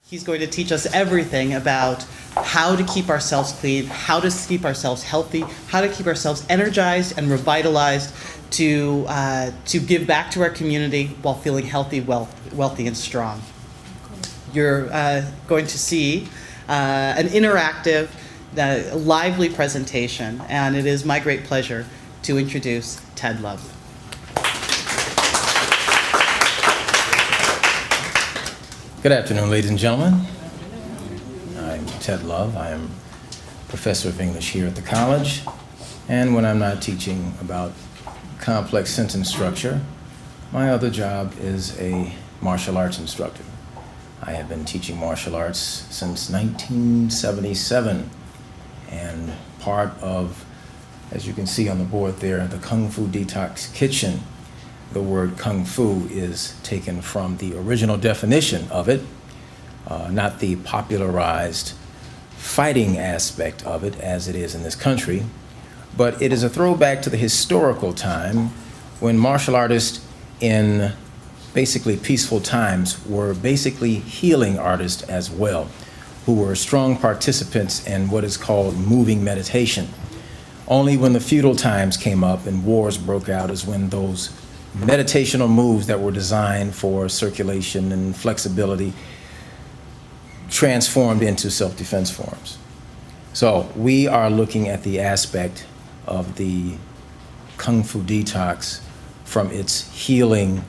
He's going to teach us everything about how to keep ourselves clean, how to keep ourselves healthy, how to keep ourselves energized and revitalized to give back to our community while feeling healthy, wealthy, and strong. You're going to see an interactive, lively presentation, and it is my great pleasure to introduce Ted Love. Good afternoon, ladies and gentlemen. I'm Ted Love. I am professor of English here at the college. And when I'm not teaching about complex sentence structure, my other job is a martial arts instructor. I have been teaching martial arts since 1977. And part of, as you can see on the board there, the Kung Fu Detox Kitchen. The word Kung Fu is taken from the original definition of it, not the popularized fighting aspect of it as it is in this country, but it is a throwback to the historical time when martial artists in basically peaceful times were basically healing artists as well, who were strong participants in what is called moving meditation. Only when the feudal times came up and wars broke out is when those meditational moves that were designed for circulation and flexibility transformed into self-defense forms. So we are looking at the aspect of the Kung Fu Detox from its healing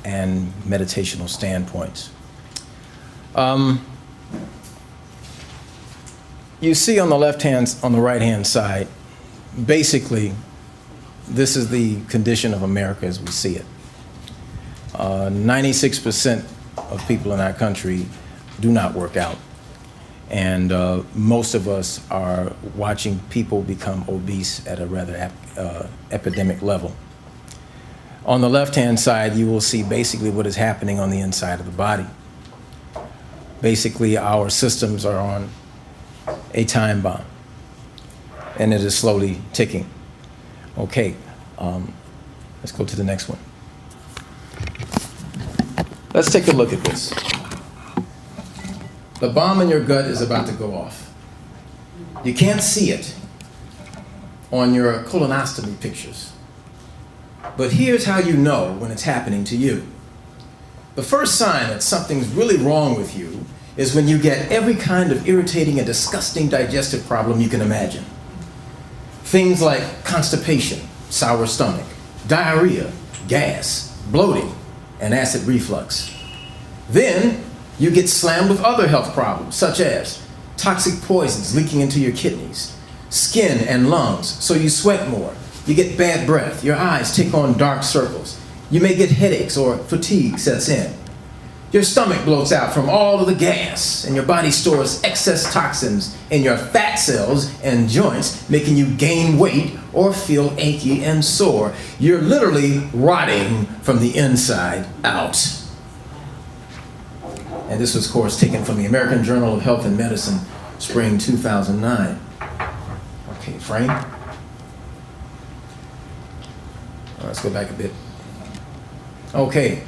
and meditational standpoints. You see on the right-hand side, basically, this is the condition of America as we see it. 96% of people in our country do not work out. And most of us are watching people become obese at a rather epidemic level. On the left-hand side, you will see basically what is happening on the inside of the body. Basically, our systems are on a time bomb, and it is slowly ticking. Okay, let's go to the next one. Let's take a look at this. The bomb in your gut is about to go off. You can't see it on your colonoscopy pictures. But here's how you know when it's happening to you. The first sign that something's really wrong with you is when you get every kind of irritating and disgusting digestive problem you can imagine. Things like constipation, sour stomach, diarrhea, gas, bloating, and acid reflux. Then you get slammed with other health problems, such as toxic poisons leaking into your kidneys, skin and lungs, so you sweat more. You get bad breath, your eyes take on dark circles. You may get headaches or fatigue sets in. Your stomach bloats out from all of the gas, and your body stores excess toxins in your fat cells and joints, making you gain weight or feel achy and sore. You're literally rotting from the inside out. And this was, of course, taken from the American Journal of Health and Medicine, spring 2009. Okay, frame. Let's go back a bit. Okay.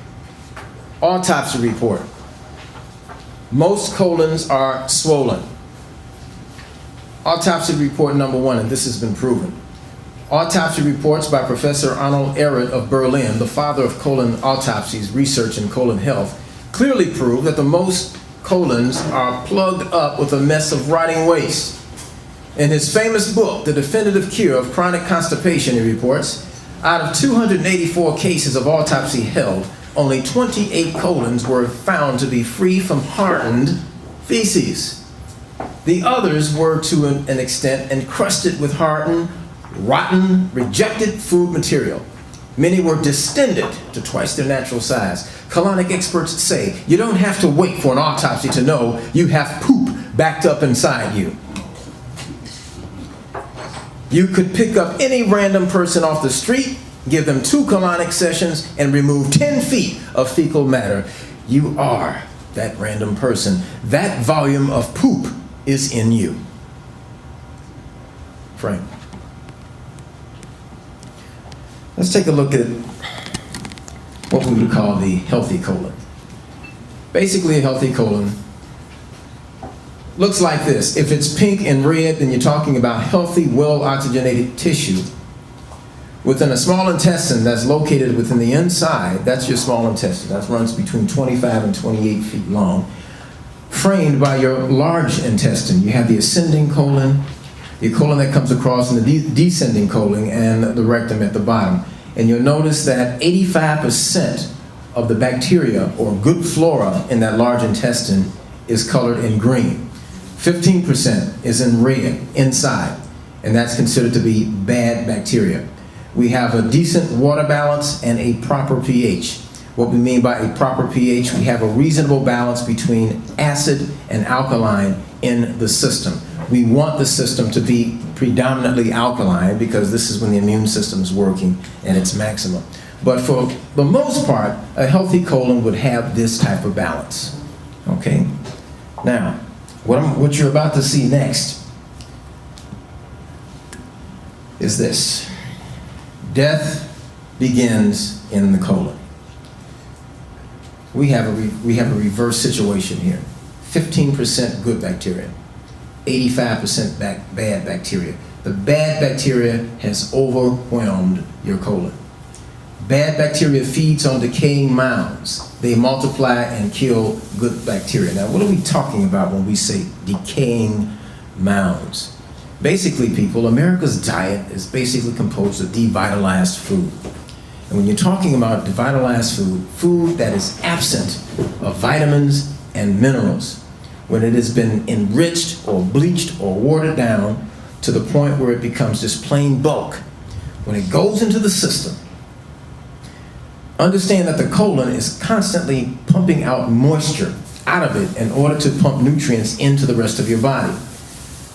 Autopsy report. Most colons are swollen. Autopsy report number 1, and this has been proven. Autopsy reports by Professor Arnold Ehret of Berlin, the father of colon autopsies, research in colon health, clearly prove that the most colons are plugged up with a mess of rotting waste. In his famous book, The Definitive Cure of Chronic Constipation, he reports, out of 284 cases of autopsy held, only 28 colons were found to be free from hardened feces. The others were, to an extent, encrusted with hardened, rotten, rejected food material. Many were distended to twice their natural size. Colonic experts say you don't have to wait for an autopsy to know you have poop backed up inside you. You could pick up any random person off the street, give them 2 colonic sessions, and remove 10 feet of fecal matter. You are that random person. That volume of poop is in you. Frank. Let's take a look at what we would call the healthy colon. Basically, a healthy colon looks like this. If it's pink and red, then you're talking about healthy, well-oxygenated tissue. Within a small intestine that's located within the inside, that's your small intestine. That runs between 25 and 28 feet long. Framed by your large intestine, you have the ascending colon, the colon that comes across, and the descending colon, and the rectum at the bottom. And you'll notice that 85% of the bacteria or good flora in that large intestine is colored in green. 15% is in red inside, and that's considered to be bad bacteria. We have a decent water balance and a proper pH. What we mean by a proper pH, we have a reasonable balance between acid and alkaline in the system. We want the system to be predominantly alkaline because this is when the immune system is working at its maximum. But for the most part, a healthy colon would have this type of balance. Okay? Now, what you're about to see next is this. Death begins in the colon. We have a reverse situation here. 15% good bacteria, 85% bad bacteria. The bad bacteria has overwhelmed your colon. Bad bacteria feeds on decaying mounds. They multiply and kill good bacteria. Now, what are we talking about when we say decaying mounds? Basically, people, America's diet is basically composed of devitalized food. And when you're talking about devitalized food, food that is absent of vitamins and minerals, when it has been enriched or bleached or watered down to the point where it becomes just plain bulk, when it goes into the system, understand that the colon is constantly pumping out moisture out of it in order to pump nutrients into the rest of your body.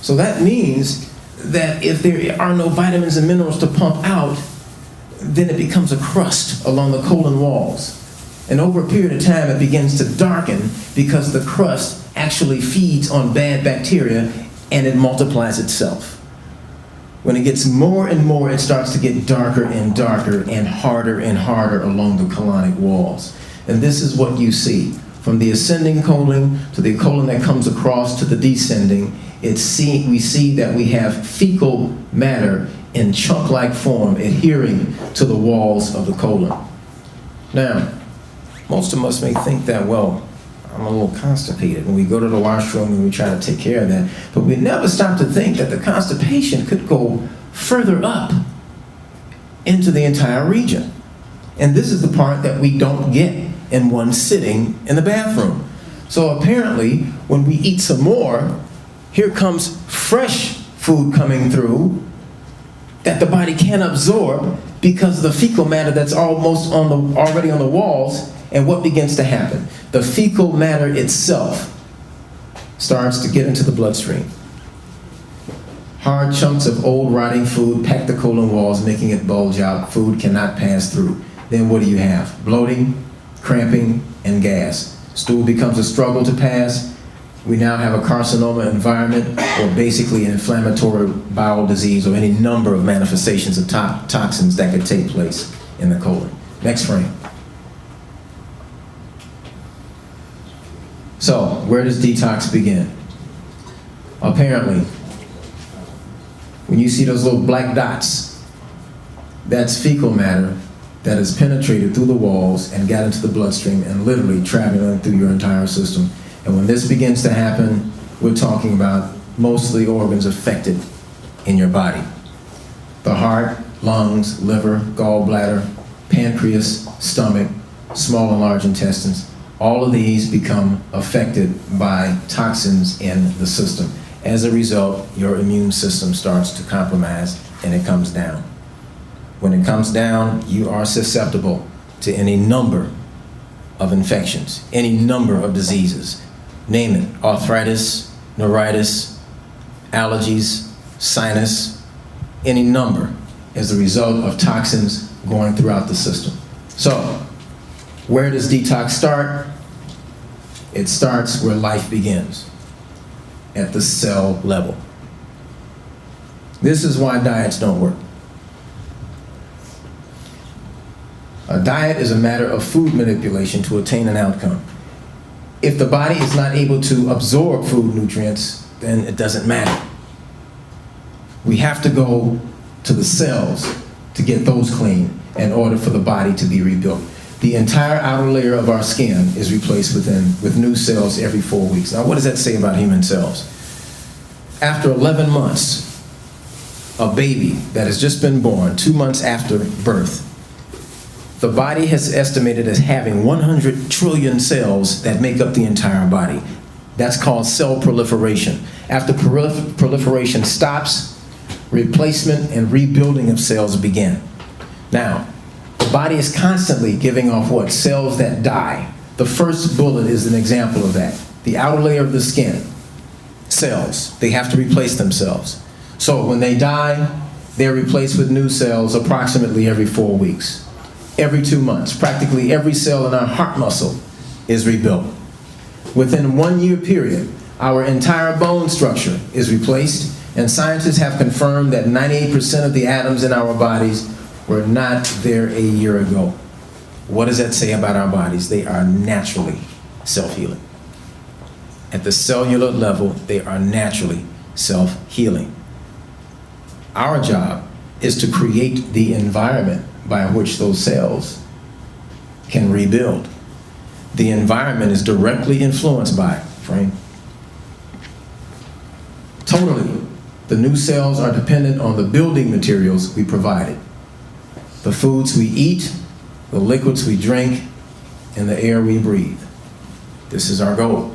So that means that if there are no vitamins and minerals to pump out, then it becomes a crust along the colon walls. And over a period of time, it begins to darken because the crust actually feeds on bad bacteria and it multiplies itself. When it gets more and more, it starts to get darker and darker and harder along the colonic walls. And this is what you see. From the ascending colon to the colon that comes across to the descending, we see that we have fecal matter in chunk-like form adhering to the walls of the colon. Now, most of us may think that, well, I'm a little constipated when we go to the washroom and we try to take care of that. But we never stop to think that the constipation could go further up into the entire region. And this is the part that we don't get in one sitting in the bathroom. So apparently, when we eat some more, here comes fresh food coming through that the body can't absorb because of the fecal matter that's already on the walls. And what begins to happen? The fecal matter itself starts to get into the bloodstream. Hard chunks of old rotting food pack the colon walls, making it bulge out. Food cannot pass through. Then what do you have? Bloating, cramping, and gas. Stool becomes a struggle to pass. We now have a carcinoma environment, or basically an inflammatory bowel disease, or any number of manifestations of toxins that could take place in the colon. Next frame. So, where does detox begin? Apparently, when you see those little black dots, that's fecal matter that has penetrated through the walls and got into the bloodstream and literally traveling through your entire system. And when this begins to happen, we're talking about most of the organs affected in your body. The heart, lungs, liver, gallbladder, pancreas, stomach, small and large intestines. All of these become affected by toxins in the system. As a result, your immune system starts to compromise and it comes down. When it comes down, you are susceptible to any number of infections, any number of diseases. Name it: arthritis, neuritis, allergies, sinus, any number as a result of toxins going throughout the system. So, where does detox start? It starts where life begins, at the cell level. This is why diets don't work. A diet is a matter of food manipulation to attain an outcome. If the body is not able to absorb food nutrients, then it doesn't matter. We have to go to the cells to get those clean in order for the body to be rebuilt. The entire outer layer of our skin is replaced with new cells every 4 weeks. Now, what does that say about human cells? After 11 months, a baby that has just been born, 2 months after birth, the body has estimated as having 100 trillion cells that make up the entire body. That's called cell proliferation. After proliferation stops, replacement and rebuilding of cells begin. Now, the body is constantly giving off what? Cells that die. The first bullet is an example of that. The outer layer of the skin, cells, they have to replace themselves. So when they die, they're replaced with new cells approximately every 4 weeks. Every 2 months, practically every cell in our heart muscle is rebuilt. Within a 1 year period, our entire bone structure is replaced, and scientists have confirmed that 98% of the atoms in our bodies were not there a year ago. What does that say about our bodies? They are naturally self-healing. At the cellular level, they are naturally self-healing. Our job is to create the environment by which those cells can rebuild. The environment is directly influenced by it, Frank. Totally. The new cells are dependent on the building materials we provided. The foods we eat, the liquids we drink, and the air we breathe. This is our goal.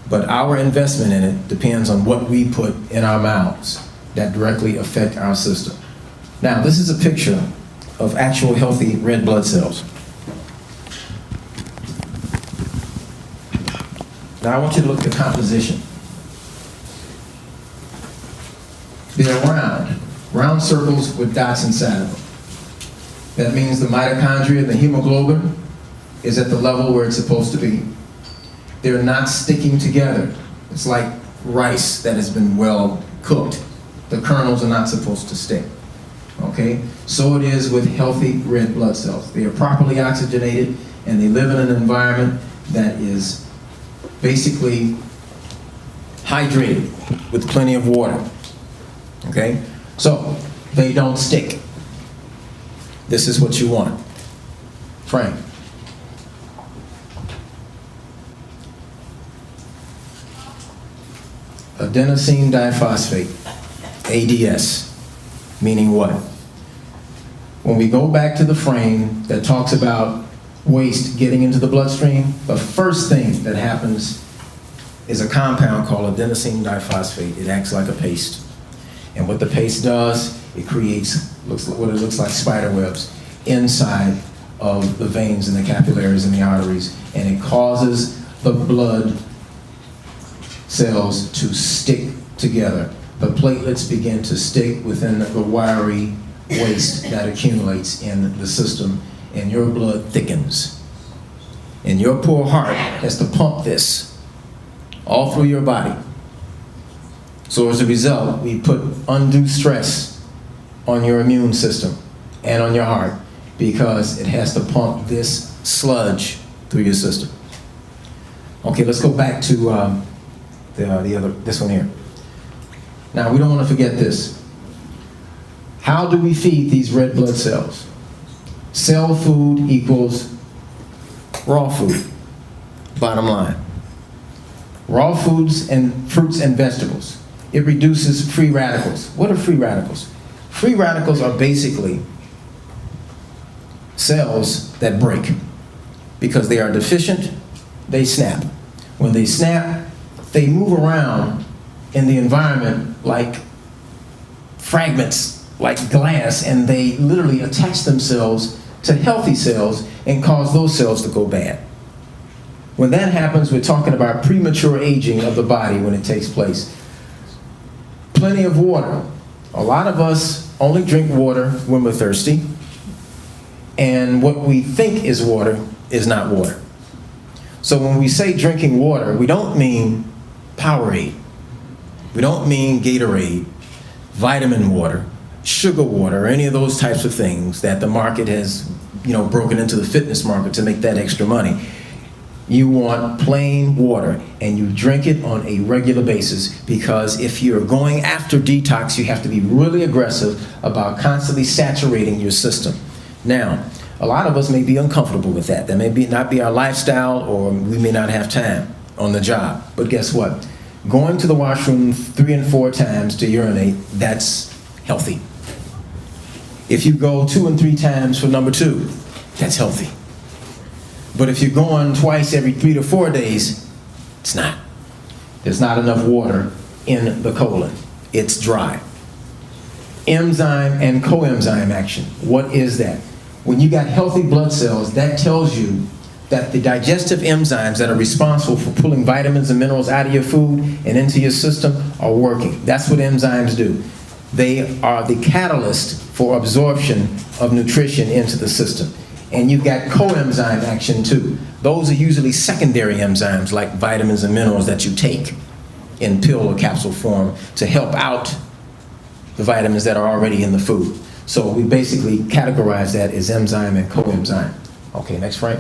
But our investment in it depends on what we put in our mouths that directly affect our system. Now, this is a picture of actual healthy red blood cells. Now, I want you to look at the composition. They're round circles with dots inside of them. That means the mitochondria, the hemoglobin, is at the level where it's supposed to be. They're not sticking together. It's like rice that has been well cooked. The kernels are not supposed to stick. Okay? So it is with healthy red blood cells. They are properly oxygenated, and they live in an environment that is basically hydrated with plenty of water. Okay? So they don't stick. This is what you want. Frank. Adenosine diphosphate, ADS, meaning what? When we go back to the frame that talks about waste getting into the bloodstream, the first thing that happens is a compound called adenosine diphosphate. It acts like a paste. And what the paste does, it creates what it looks like spider webs inside of the veins and the capillaries and the arteries, and it causes the blood cells to stick together. The platelets begin to stick within the wiry waste that accumulates in the system, and your blood thickens. And your poor heart has to pump this all through your body. So as a result, we put undue stress on your immune system and on your heart because it has to pump this sludge through your system. Okay, let's go back to this one here. Now, we don't want to forget this. How do we feed these red blood cells? Cell food equals raw food, bottom line. Raw foods and fruits and vegetables. It reduces free radicals. What are free radicals? Free radicals are basically cells that break. Because they are deficient, they snap. When they snap, they move around in the environment like fragments, like glass, and they literally attach themselves to healthy cells and cause those cells to go bad. When that happens, we're talking about premature aging of the body when it takes place. Plenty of water. A lot of us only drink water when we're thirsty, and what we think is water is not water. So when we say drinking water, we don't mean Powerade. We don't mean Gatorade, vitamin water, sugar water, or any of those types of things that the market has, broken into the fitness market to make that extra money. You want plain water, and you drink it on a regular basis, because if you're going after detox, you have to be really aggressive about constantly saturating your system. Now, a lot of us may be uncomfortable with that. That may not be our lifestyle, or we may not have time on the job. But guess what? Going to the washroom 3 and 4 times to urinate, that's healthy. If you go 2 and 3 times for number 2, that's healthy. But if you're going twice every 3 to 4 days, it's not. There's not enough water in the colon. It's dry. Enzyme and coenzyme action. What is that? When you got healthy blood cells, that tells you that the digestive enzymes that are responsible for pulling vitamins and minerals out of your food and into your system are working. That's what enzymes do. They are the catalyst for absorption of nutrition into the system. And you've got coenzyme action too. Those are usually secondary enzymes like vitamins and minerals that you take in pill or capsule form to help out the vitamins that are already in the food. So we basically categorize that as enzyme and coenzyme. Okay, next frame.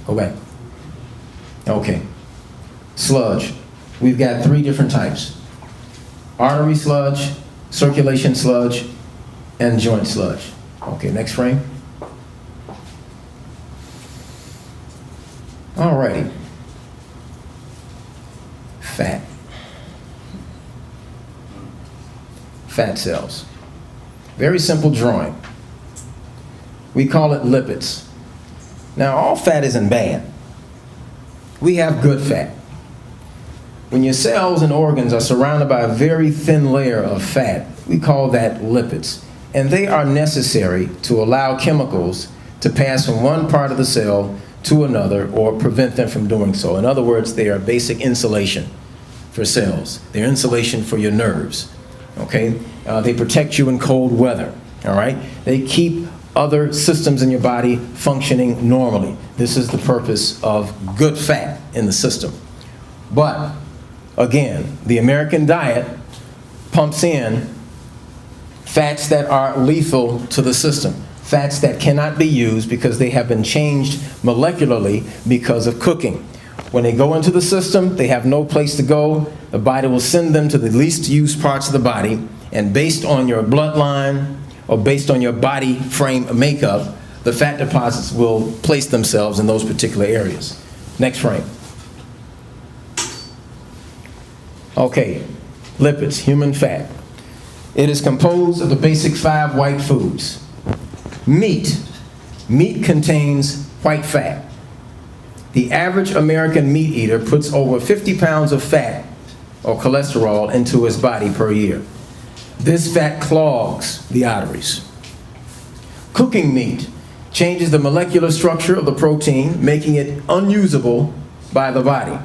Go back. Okay. Sludge. We've got 3 different types. Artery sludge, circulation sludge, and joint sludge. Okay, next frame. Alrighty. Fat. Fat cells. Very simple drawing. We call it lipids. Now, all fat isn't bad. We have good fat. When your cells and organs are surrounded by a very thin layer of fat, we call that lipids. And they are necessary to allow chemicals to pass from one part of the cell to another or prevent them from doing so. In other words, they are basic insulation for cells. They're insulation for your nerves, okay? They protect you in cold weather, all right? They keep other systems in your body functioning normally. This is the purpose of good fat in the system. But, again, the American diet pumps in fats that are lethal to the system, fats that cannot be used because they have been changed molecularly because of cooking. When they go into the system, they have no place to go. The body will send them to the least used parts of the body, and based on your bloodline or based on your body frame makeup, the fat deposits will place themselves in those particular areas. Next frame. Okay, lipids, human fat. It is composed of the basic 5 white foods. Meat. Meat contains white fat. The average American meat eater puts over 50 pounds of fat or cholesterol into his body per year. This fat clogs the arteries. Cooking meat changes the molecular structure of the protein, making it unusable by the body.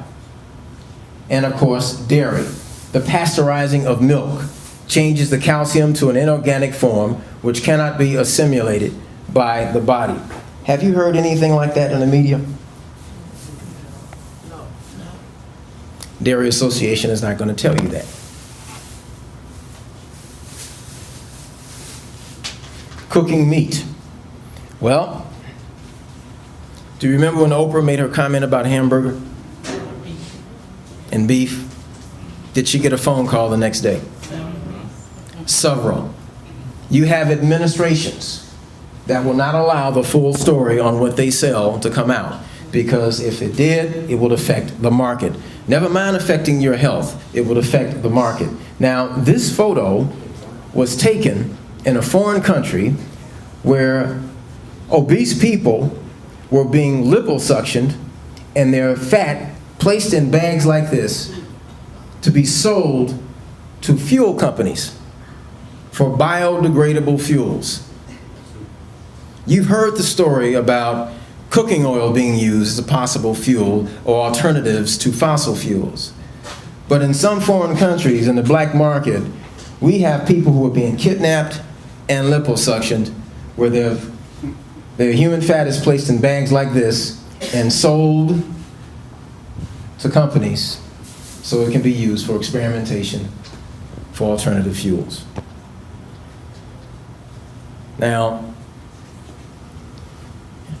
And of course, dairy. The pasteurizing of milk changes the calcium to an inorganic form which cannot be assimilated by the body. Have you heard anything like that in the media? No. Dairy Association is not going to tell you that. Cooking meat. Well, do you remember when Oprah made her comment about hamburger and beef? Did she get a phone call the next day? Several. You have administrations that will not allow the full story on what they sell to come out, because if it did, it would affect the market. Never mind affecting your health, it would affect the market. Now, this photo was taken in a foreign country where obese people were being liposuctioned and their fat placed in bags like this to be sold to fuel companies for biodegradable fuels. You've heard the story about cooking oil being used as a possible fuel or alternatives to fossil fuels. But in some foreign countries, in the black market, we have people who are being kidnapped and liposuctioned, where their human fat is placed in bags like this and sold to companies so it can be used for experimentation for alternative fuels. Now,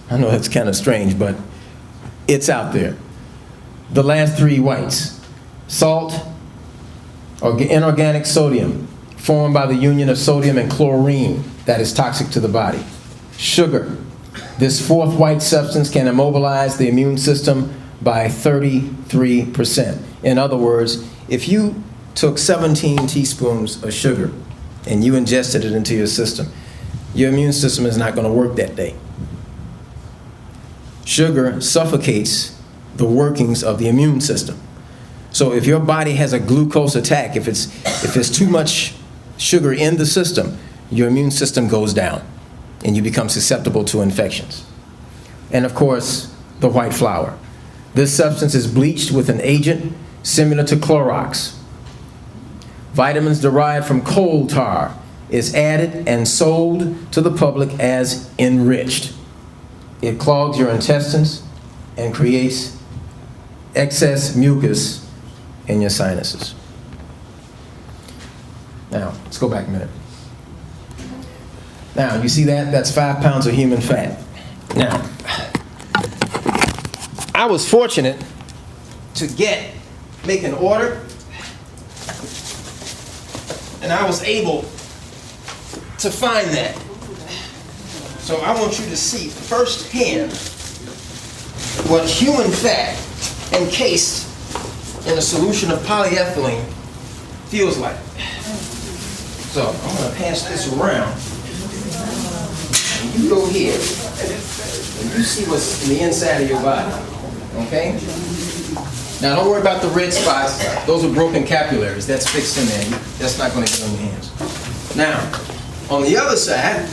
I know that's kind of strange, but it's out there. The last three whites: salt, or inorganic sodium, formed by the union of sodium and chlorine that is toxic to the body. Sugar. This fourth white substance can immobilize the immune system by 33%. In other words, if you took 17 teaspoons of sugar and you ingested it into your system, your immune system is not going to work that day. Sugar suffocates the workings of the immune system. So if your body has a glucose attack, if it's too much sugar in the system, your immune system goes down and you become susceptible to infections. And of course, the white flour. This substance is bleached with an agent similar to Clorox. Vitamins derived from coal tar is added and sold to the public as enriched. It clogs your intestines and creates excess mucus in your sinuses. Now, let's go back a minute. Now, you see that? That's 5 pounds of human fat. Now, I was fortunate to make an order, and I was able to find that. So I want you to see firsthand what human fat encased in a solution of polyethylene feels like. So I'm going to pass this around. And you go here and you see what's in the inside of your body. Okay? Now don't worry about the red spots. Those are broken capillaries. That's fixed in there. That's not going to get on your hands. Now, on the other side,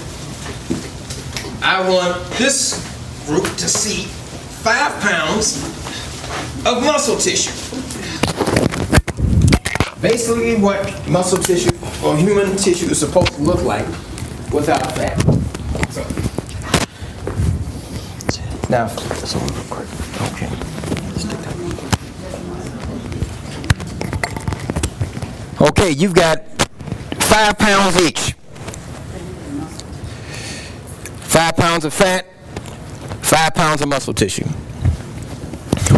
I want this group to see 5 pounds of muscle tissue. Basically what muscle tissue or human tissue is supposed to look like without fat. So, now, okay. Okay, you've got 5 pounds each. 5 pounds of fat, 5 pounds of muscle tissue.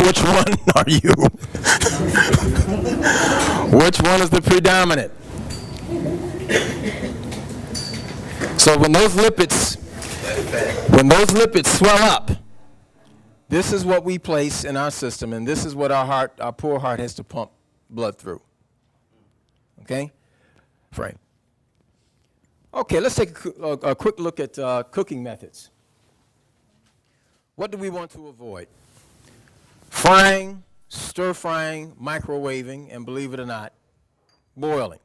Which one are you? Which one is the predominant? So when those lipids swell up, this is what we place in our system, and this is what our poor heart has to pump blood through. Okay? Frank. Okay, let's take a quick look at cooking methods. What do we want to avoid? Frying, stir-frying, microwaving, and believe it or not, boiling.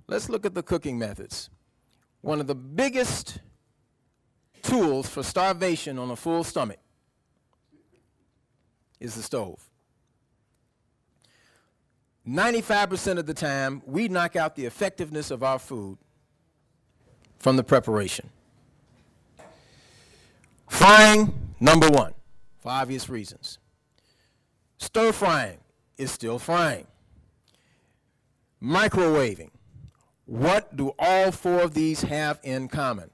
Let's look at the cooking methods. One of the biggest tools for starvation on a full stomach is the stove. 95% of the time, we knock out the effectiveness of our food from the preparation. Frying, number one, for obvious reasons. Stir frying is still frying. Microwaving. What do all 4 of these have in common?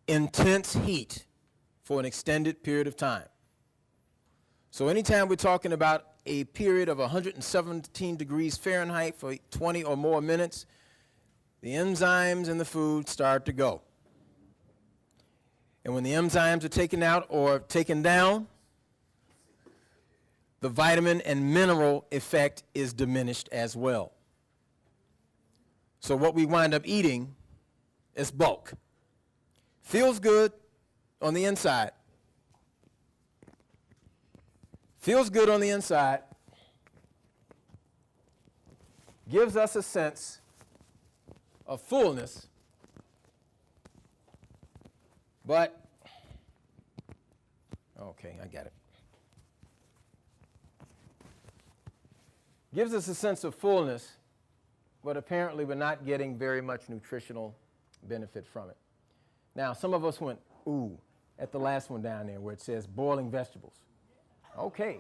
Intense heat for an extended period of time. So anytime we're talking about a period of 117 degrees Fahrenheit for 20 or more minutes, the enzymes in the food start to go. And when the enzymes are taken out or taken down, the vitamin and mineral effect is diminished as well. So what we wind up eating is bulk. Feels good on the inside. Feels good on the inside. Gives us a sense of fullness. But, okay, I got it. Gives us a sense of fullness, but apparently we're not getting very much nutritional benefit from it. Now, some of us went, ooh, at the last one down there where it says boiling vegetables. Okay,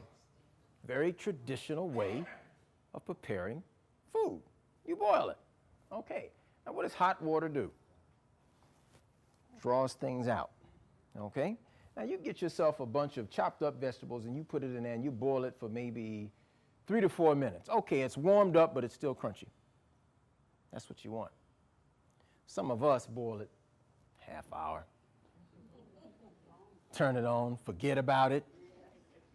very traditional way of preparing food. You boil it. Okay, now what does hot water do? Draws things out. Okay, Now you get yourself a bunch of chopped up vegetables and you put it in there and you boil it for maybe 3 to 4 minutes. Okay, it's warmed up, but it's still crunchy. That's what you want. Some of us boil it half hour. Turn it on, forget about it.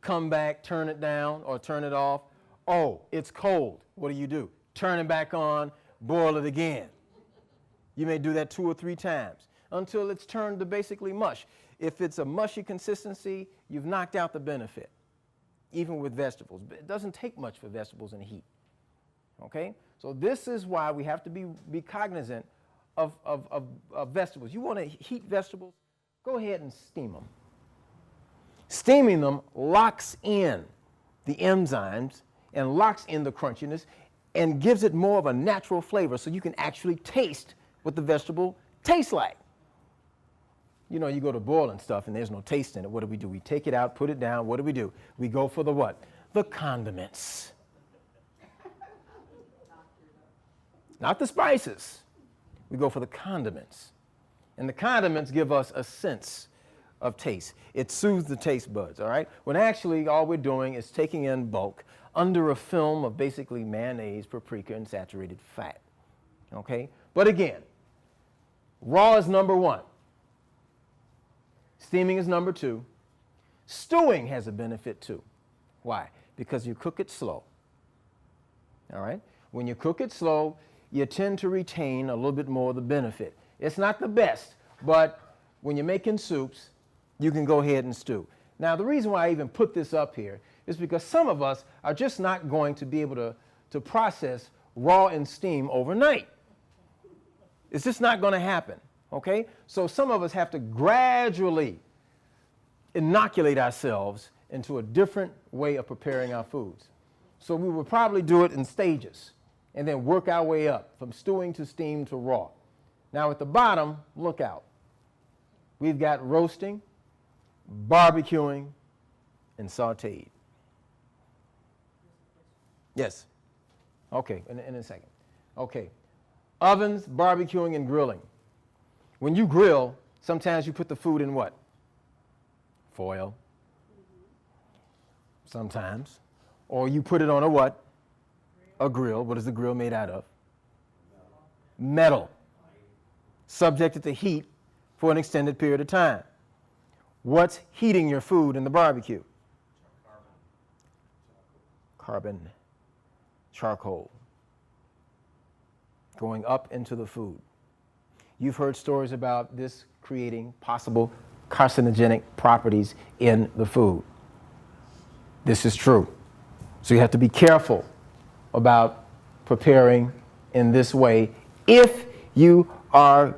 Come back, turn it down or turn it off. Oh, it's cold. What do? Turn it back on, boil it again. You may do that 2 or 3 times until it's turned to basically mush. If it's a mushy consistency, you've knocked out the benefit, even with vegetables. But it doesn't take much for vegetables in heat. Okay? So this is why we have to be cognizant of vegetables. You want to heat vegetables? Go ahead and steam them. Steaming them locks in the enzymes and locks in the crunchiness and gives it more of a natural flavor so you can actually taste what the vegetable tastes like. You know, you go to boiling stuff and there's no taste in it. What do? We take it out, put it down. What do? We go for the what? The condiments. Not the spices. We go for the condiments. And the condiments give us a sense of taste. It soothes the taste buds, all right? When actually all we're doing is taking in bulk under a film of basically mayonnaise, paprika, and saturated fat, okay? But again, raw is number 1. Steaming is number 2. Stewing has a benefit too. Why? Because you cook it slow, all right? When you cook it slow, you tend to retain a little bit more of the benefit. It's not the best, but when you're making soups, you can go ahead and stew. Now, the reason why I even put this up here is because some of us are just not going to be able to process raw and steam overnight. It's just not going to happen, okay? So some of us have to gradually inoculate ourselves into a different way of preparing our foods. So we will probably do it in stages and then work our way up from stewing to steam to raw. Now at the bottom, look out. We've got roasting, barbecuing, and sauteed. Yes. Okay, in a second. Okay. Ovens, barbecuing, and grilling. When you grill, sometimes you put the food in what? Foil. Sometimes. Or you put it on a what? A grill. What is the grill made out of? Metal. Subjected to heat for an extended period of time. What's heating your food in the barbecue? Carbon. Charcoal. Going up into the food. You've heard stories about this creating possible carcinogenic properties in the food. This is true. So you have to be careful about preparing in this way if you are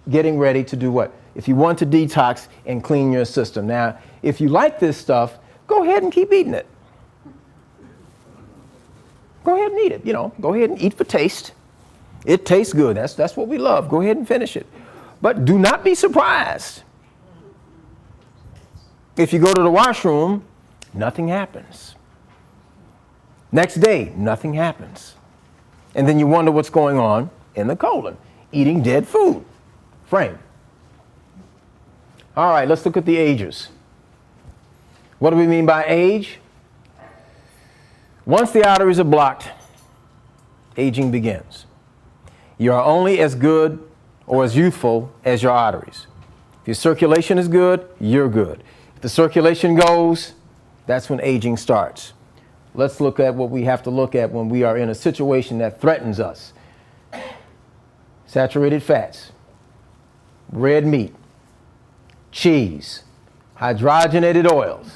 getting ready to do what? If you want to detox and clean your system. Now, if you like this stuff, go ahead and keep eating it. Go ahead and eat it, go ahead and eat for taste. It tastes good. That's what we love. Go ahead and finish it. But do not be surprised. If you go to the washroom, nothing happens. Next day, nothing happens. And then you wonder what's going on in the colon. Eating dead food. Frame. All right, let's look at the ages. What do we mean by age? Once the arteries are blocked, aging begins. You are only as good or as youthful as your arteries. If your circulation is good, you're good. If the circulation goes, that's when aging starts. Let's look at what we have to look at when we are in a situation that threatens us. Saturated fats, red meat, cheese, hydrogenated oils.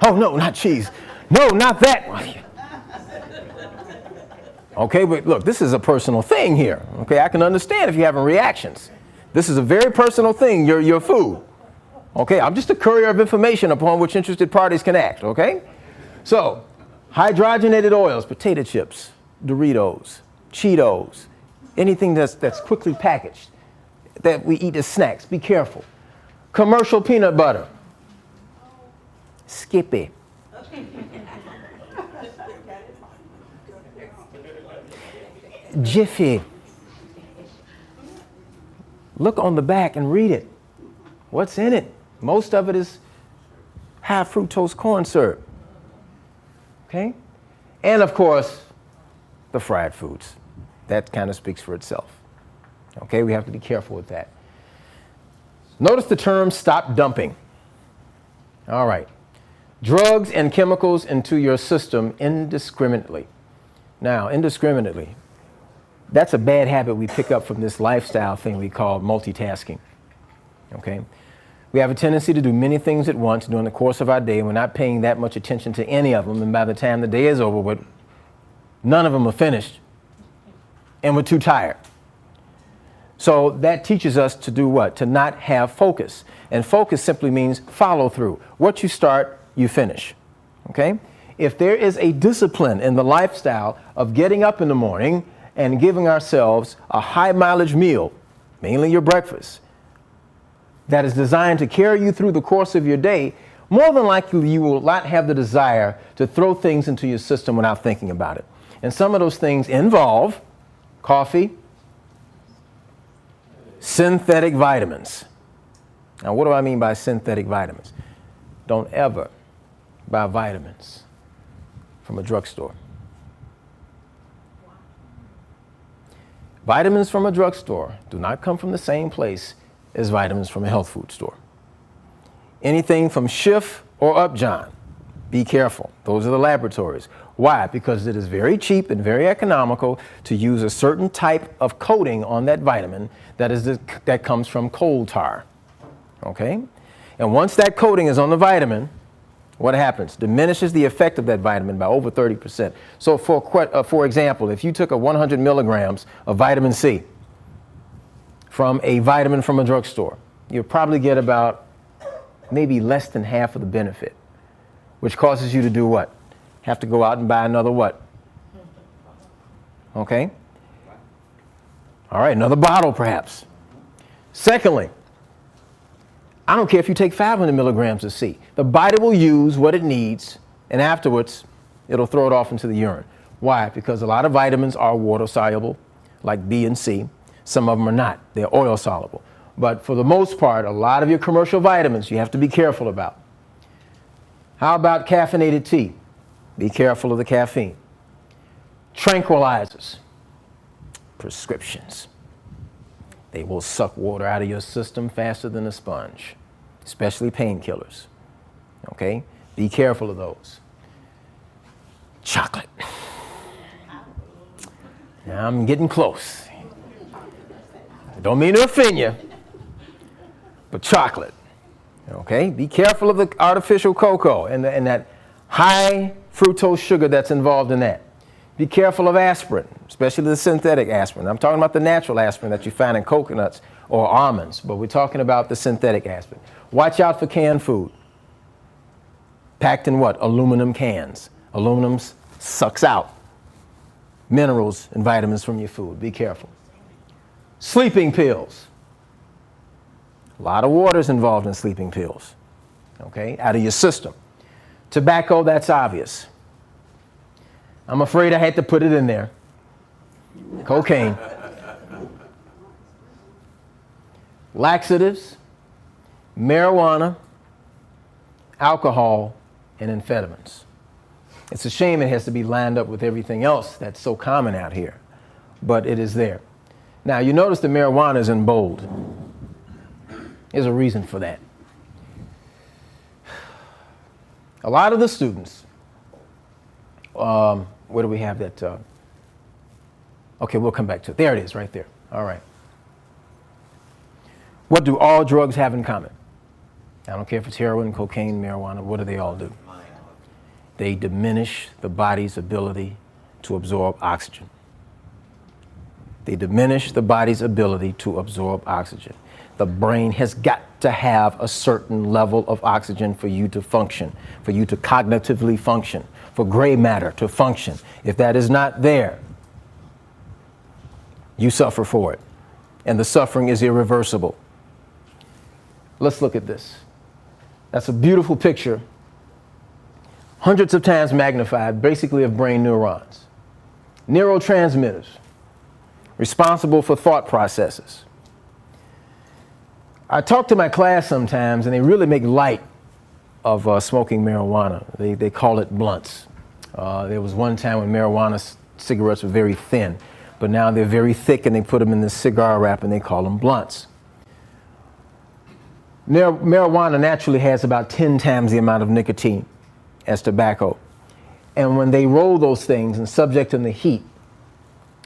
Oh, no, not cheese. No, not that. Okay, but look, this is a personal thing here. Okay, I can understand if you're having reactions. This is a very personal thing, your food. Okay, I'm just a courier of information upon which interested parties can act, okay? So, hydrogenated oils, potato chips, Doritos, Cheetos, anything that's quickly packaged that we eat as snacks, be careful. Commercial peanut butter, Skippy. Jiffy. Look on the back and read it. What's in it? Most of it is high fructose corn syrup. Okay? And of course, the fried foods. That kind of speaks for itself. Okay, we have to be careful with that. Notice the term stop dumping. All right. Drugs and chemicals into your system indiscriminately. Now, indiscriminately, that's a bad habit we pick up from this lifestyle thing we call multitasking. Okay? We have a tendency to do many things at once during the course of our day. We're not paying that much attention to any of them, and by the time the day is over with, none of them are finished, and we're too tired. So that teaches us to do what? To not have focus. And focus simply means follow through. What you start, you finish. Okay? If there is a discipline in the lifestyle of getting up in the morning and giving ourselves a high mileage meal, mainly your breakfast, that is designed to carry you through the course of your day, more than likely you will not have the desire to throw things into your system without thinking about it. And some of those things involve coffee, synthetic vitamins. Now, what do I mean by synthetic vitamins? Don't ever buy vitamins from a drugstore. Vitamins from a drugstore do not come from the same place as vitamins from a health food store. Anything from Schiff or Upjohn, be careful. Those are the laboratories. Why? Because it is very cheap and very economical to use a certain type of coating on that vitamin that comes from coal tar. Okay? And once that coating is on the vitamin, what happens? Diminishes the effect of that vitamin by over 30%. So for example, if you took 100 milligrams of vitamin C from a vitamin from a drugstore, you'll probably get about maybe less than half of the benefit, which causes you to do what? Have to go out and buy another what? Okay? All right, another bottle perhaps. Secondly, I don't care if you take 500 milligrams of C. The body will use what it needs, and afterwards, it'll throw it off into the urine. Why? Because a lot of vitamins are water soluble, like B and C. Some of them are not. They're oil soluble. But for the most part, a lot of your commercial vitamins you have to be careful about. How about caffeinated tea? Be careful of the caffeine. Tranquilizers, prescriptions. They will suck water out of your system faster than a sponge, especially painkillers. Okay? Be careful of those. Chocolate. Now I'm getting close. I don't mean to offend you, but chocolate. Okay? Be careful of the artificial cocoa and that high fructose sugar that's involved in that. Be careful of aspirin, especially the synthetic aspirin. I'm talking about the natural aspirin that you find in coconuts or almonds, but we're talking about the synthetic aspirin. Watch out for canned food. Packed in what? Aluminum cans. Aluminum sucks out minerals and vitamins from your food. Be careful. Sleeping pills. A lot of water is involved in sleeping pills, okay, out of your system. Tobacco, that's obvious. I'm afraid I had to put it in there. Cocaine. Laxatives, marijuana, alcohol, and amphetamines. It's a shame it has to be lined up with everything else that's so common out here, but it is there. Now, you notice the marijuana is in bold. There's a reason for that. A lot of the students, where do we have that? Okay, we'll come back to it. There it is, right there. All right. What do all drugs have in common? I don't care if it's heroin, cocaine, marijuana, what do they all do? They diminish the body's ability to absorb oxygen. They diminish the body's ability to absorb oxygen. The brain has got to have a certain level of oxygen for you to function, for you to cognitively function, for gray matter to function. If that is not there, you suffer for it. And the suffering is irreversible. Let's look at this. That's a beautiful picture, hundreds of times magnified, basically of brain neurons. Neurotransmitters, responsible for thought processes. I talk to my class sometimes, and they really make light of smoking marijuana. They call it blunts. There was one time when marijuana cigarettes were very thin, but now they're very thick, and they put them in this cigar wrap, and they call them blunts. Marijuana naturally has about 10 times the amount of nicotine as tobacco. And when they roll those things and subject them to heat,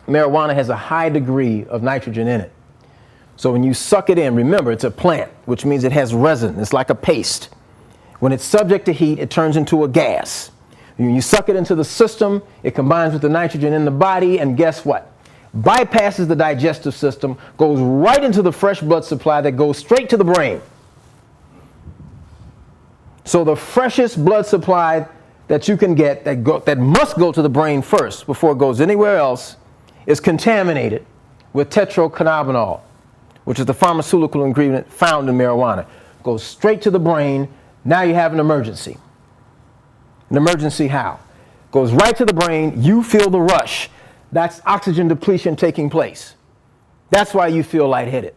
marijuana has a high degree of nitrogen in it. So when you suck it in, remember, it's a plant, which means it has resin. It's like a paste. When it's subject to heat, it turns into a gas. When you suck it into the system, it combines with the nitrogen in the body, and guess what? Bypasses the digestive system, goes right into the fresh blood supply that goes straight to the brain. So the freshest blood supply that you can get that must go to the brain first before it goes anywhere else is contaminated with tetracannabinol, which is the pharmaceutical ingredient found in marijuana. Goes straight to the brain. Now you have an emergency. An emergency how? Goes right to the brain. You feel the rush. That's oxygen depletion taking place. That's why you feel lightheaded.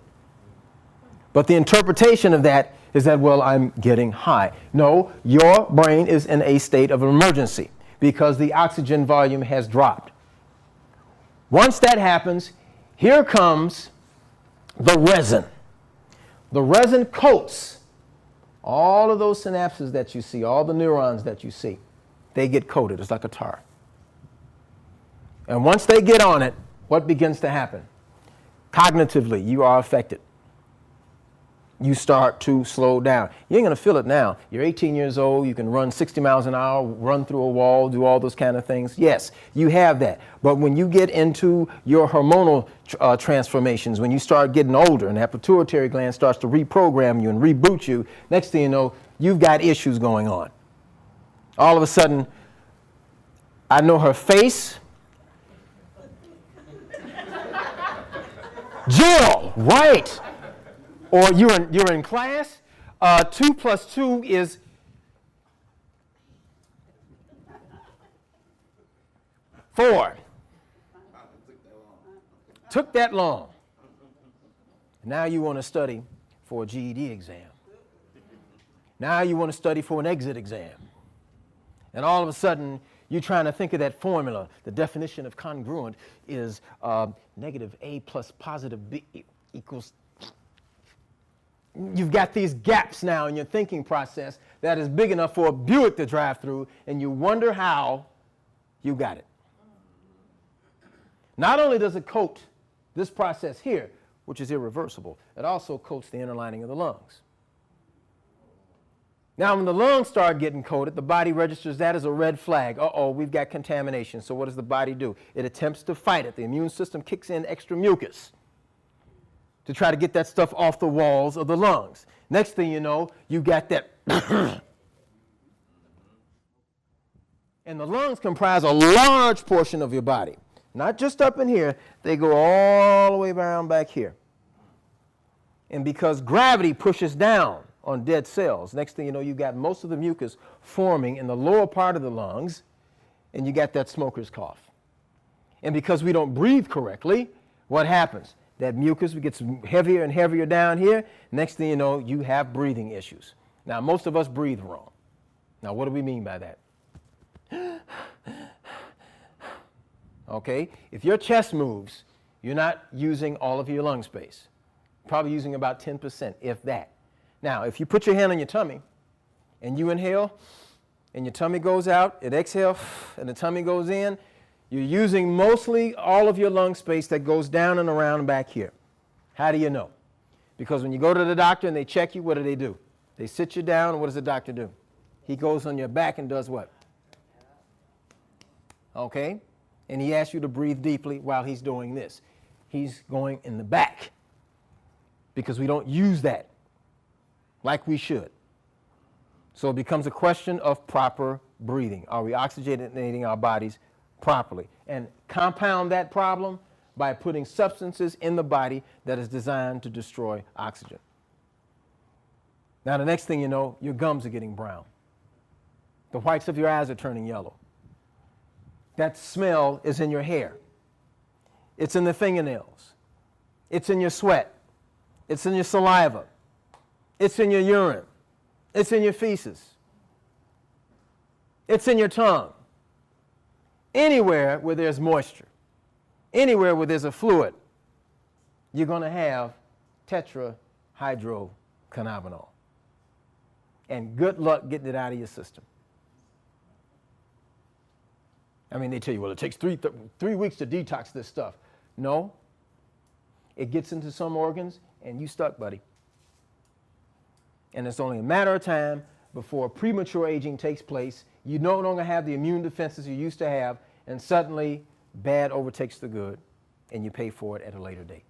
But the interpretation of that is that, well, I'm getting high. No, your brain is in a state of emergency because the oxygen volume has dropped. Once that happens, here comes the resin. The resin coats all of those synapses that you see, all the neurons that you see. They get coated. It's like a tar. And once they get on it, what begins to happen? Cognitively, you are affected. You start to slow down. You ain't going to feel it now. You're 18 years old. You can run 60 miles an hour, run through a wall, do all those kind of things. Yes, you have that. But when you get into your hormonal transformations, when you start getting older and that pituitary gland starts to reprogram you and reboot you, next thing you know, you've got issues going on. All of a sudden, I know her face. Jill, right. Or you're in class, 2 plus 2 is 4. Took that long. Now you want to study for a GED exam. Now you want to study for an exit exam. And all of a sudden, you're trying to think of that formula. The definition of congruent is negative A plus positive B equals. You've got these gaps now in your thinking process that is big enough for a Buick to drive through, and you wonder how you got it. Not only does it coat this process here, which is irreversible, it also coats the inner lining of the lungs. Now, when the lungs start getting coated, the body registers that as a red flag. Uh-oh, we've got contamination. So what does the body do? It attempts to fight it. The immune system kicks in extra mucus to try to get that stuff off the walls of the lungs. Next thing you know, you got that. And the lungs comprise a large portion of your body. Not just up in here, they go all the way around back here. And because gravity pushes down on dead cells, next thing you know, you got most of the mucus forming in the lower part of the lungs, and you got that smoker's cough. And because we don't breathe correctly, what happens? That mucus gets heavier and heavier down here. Next thing you know, you have breathing issues. Now, most of us breathe wrong. Now, what do we mean by that? Okay, if your chest moves, you're not using all of your lung space. Probably using about 10%, if that. Now, if you put your hand on your tummy and you inhale and your tummy goes out, it exhales and the tummy goes in, you're using mostly all of your lung space that goes down and around back here. How do you know? Because when you go to the doctor and they check you, what do? They sit you down, and what does the doctor do? He goes on your back and does what? Okay? And he asks you to breathe deeply while he's doing this. He's going in the back because we don't use that like we should. So it becomes a question of proper breathing. Are we oxygenating our bodies properly? And compound that problem by putting substances in the body that is designed to destroy oxygen. Now, the next thing you know, your gums are getting brown. The whites of your eyes are turning yellow. That smell is in your hair. It's in the fingernails. It's in your sweat. It's in your saliva. It's in your urine. It's in your feces. It's in your tongue. Anywhere where there's moisture, anywhere where there's a fluid, you're going to have tetrahydrocannabinol. And good luck getting it out of your system. I mean, they tell you, well, it takes three weeks to detox this stuff. No. It gets into some organs, and you stuck, buddy. And it's only a matter of time before premature aging takes place. You no longer have the immune defenses you used to have, and suddenly bad overtakes the good, and you pay for it at a later date.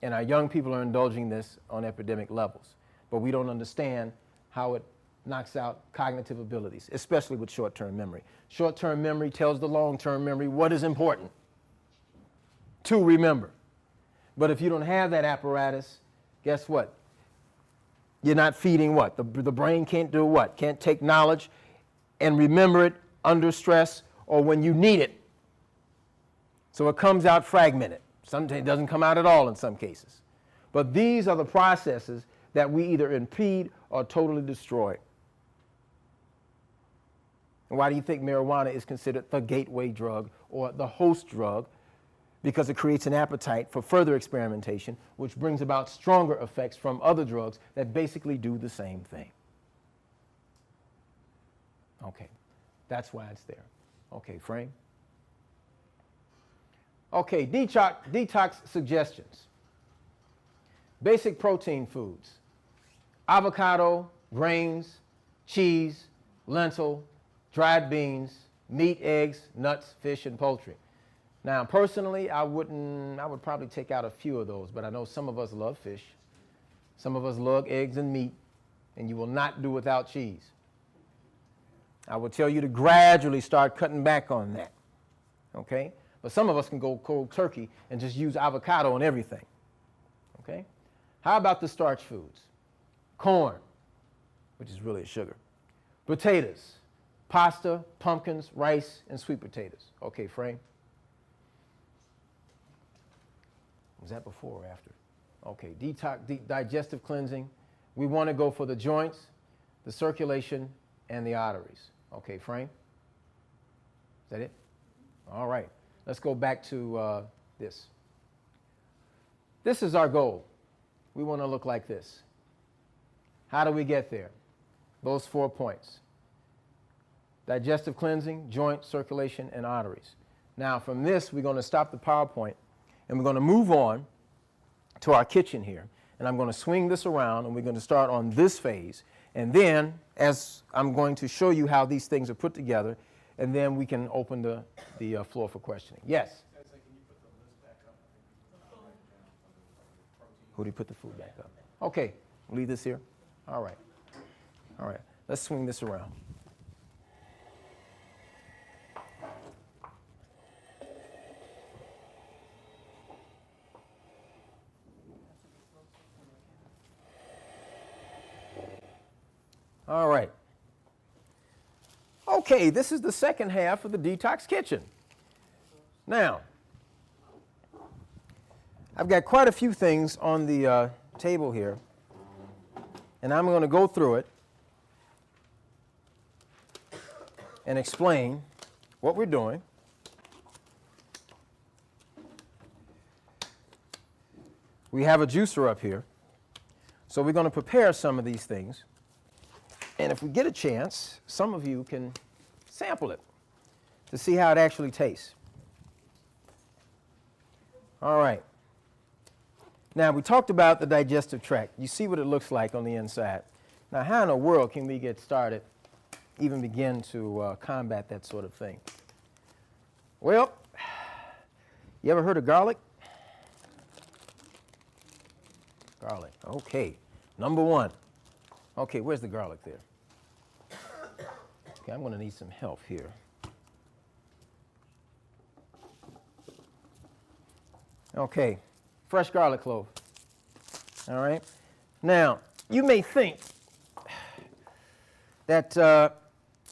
And our young people are indulging this on epidemic levels, but we don't understand how it knocks out cognitive abilities, especially with short-term memory. Short-term memory tells the long-term memory what is important to remember. But if you don't have that apparatus, guess what? You're not feeding what? The brain can't do what? Can't take knowledge and remember it under stress or when you need it. So it comes out fragmented. Sometimes it doesn't come out at all in some cases. But these are the processes that we either impede or totally destroy. And why do you think marijuana is considered the gateway drug or the host drug? Because it creates an appetite for further experimentation, which brings about stronger effects from other drugs that basically do the same thing. Okay, that's why it's there. Okay, frame. Okay, detox suggestions. Basic protein foods: avocado, grains, cheese, lentil, dried beans, meat, eggs, nuts, fish, and poultry. Now, personally, I would probably take out a few of those, but I know some of us love fish. Some of us love eggs and meat, and you will not do without cheese. I would tell you to gradually start cutting back on that, okay? But some of us can go cold turkey and just use avocado on everything, okay? How about the starch foods? Corn, which is really a sugar. Potatoes, pasta, pumpkins, rice, and sweet potatoes. Okay, frame. Was that before or after? Okay, digestive cleansing. We want to go for the joints, the circulation, and the arteries. Okay, frame. Is that it? All right. Let's go back to this. This is our goal. We want to look like this. How do we get there? Those 4 points. Digestive cleansing, joint, circulation, and arteries. Now, from this, we're going to stop the PowerPoint, and we're going to move on to our kitchen here. And I'm going to swing this around, and we're going to start on this phase. And then, as I'm going to show you how these things are put together, and then we can open the floor for questioning. Yes? Who did he put the food back up? Okay, we'll leave this here. All right. All right, let's swing this around. All right. Okay, this is the second half of the Detox Kitchen. Now, I've got quite a few things on the table here, and I'm going to go through it and explain what we're doing. We have a juicer up here, so we're going to prepare some of these things. And if we get a chance, some of you can sample it to see how it actually tastes. All right. Now, we talked about the digestive tract. You see what it looks like on the inside. Now, how in the world can we get started, even begin to combat that sort of thing? Well, you ever heard of garlic? Garlic. Okay. Number one. Okay, where's the garlic there? Okay, I'm going to need some help here. Okay, fresh garlic clove. All right. Now, you may think that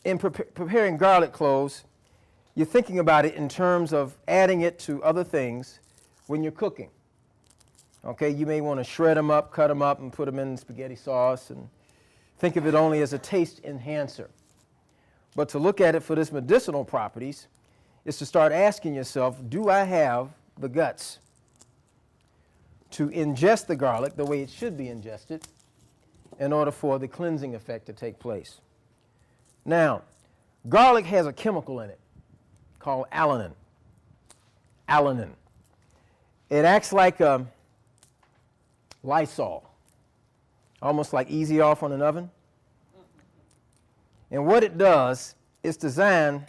in preparing garlic cloves, you're thinking about it in terms of adding it to other things when you're cooking. Okay, you may want to shred them up, cut them up, and put them in spaghetti sauce, and think of it only as a taste enhancer. But to look at it for its medicinal properties is to start asking yourself, do I have the guts to ingest the garlic the way it should be ingested in order for the cleansing effect to take place? Now, garlic has a chemical in it called alanine. Alanine. It acts like a Lysol, almost like Easy Off on an oven. And what it does, it's designed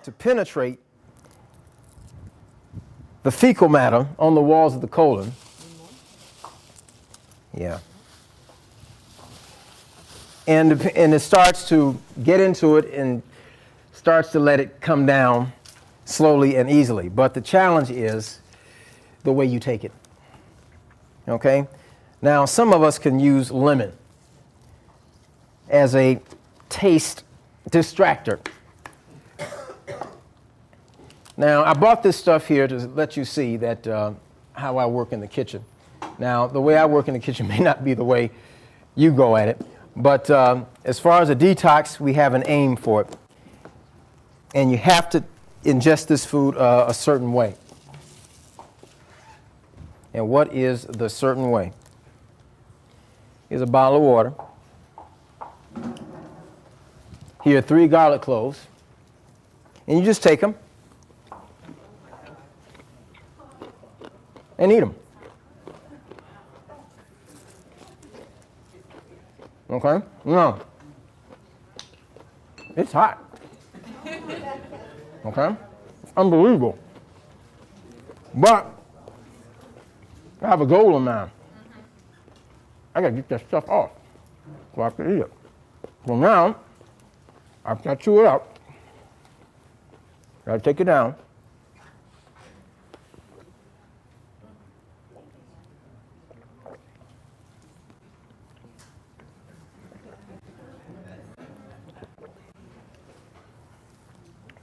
to penetrate the fecal matter on the walls of the colon. Yeah. And it starts to get into it and starts to let it come down slowly and easily. But the challenge is the way you take it. Okay? Now, some of us can use lemon as a taste distractor. Now, I bought this stuff here to let you see that how I work in the kitchen. Now, the way I work in the kitchen may not be the way you go at it, but as far as a detox, we have an aim for it. And you have to ingest this food a certain way. And what is the certain way? Here's a bottle of water. Here are 3 garlic cloves. And you just take them and eat them. Okay? No. It's hot. Okay? It's unbelievable. But I have a goal in mind. I gotta get that stuff off so I can eat it. So now, after I chew it up, I gotta take it down.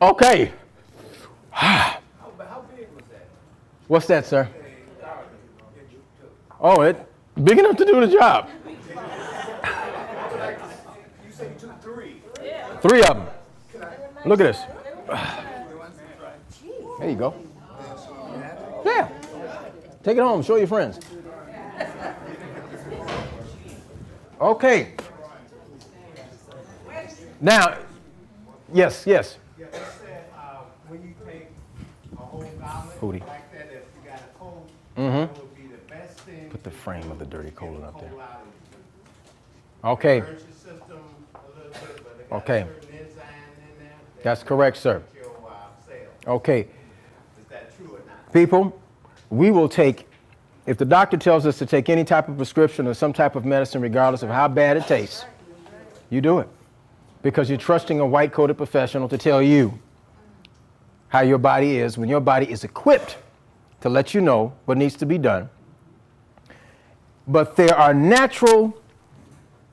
Okay. How big was that? What's that, sir? Oh, it big enough to do the job. You said you took 3. 3 of them. Look at this. There you go. Yeah. Take it home. Show your friends. Okay. Now, yes. When you take a whole garlic Hootie. like that, if you got a cold, Mhm. it would be the best thing. Put the frame of the dirty to get colon the up there. cold out of you. Okay. Hurts your system a little bit, but it got Okay. a certain enzyme in there that That's correct, sir. help your cells. Okay. Is that true or not? People, we will take, if the doctor tells us to take any type of prescription or some type of medicine, regardless of how bad it tastes, you do it. Because you're trusting a white-coated professional to tell you how your body is when your body is equipped to let you know what needs to be done. But there are natural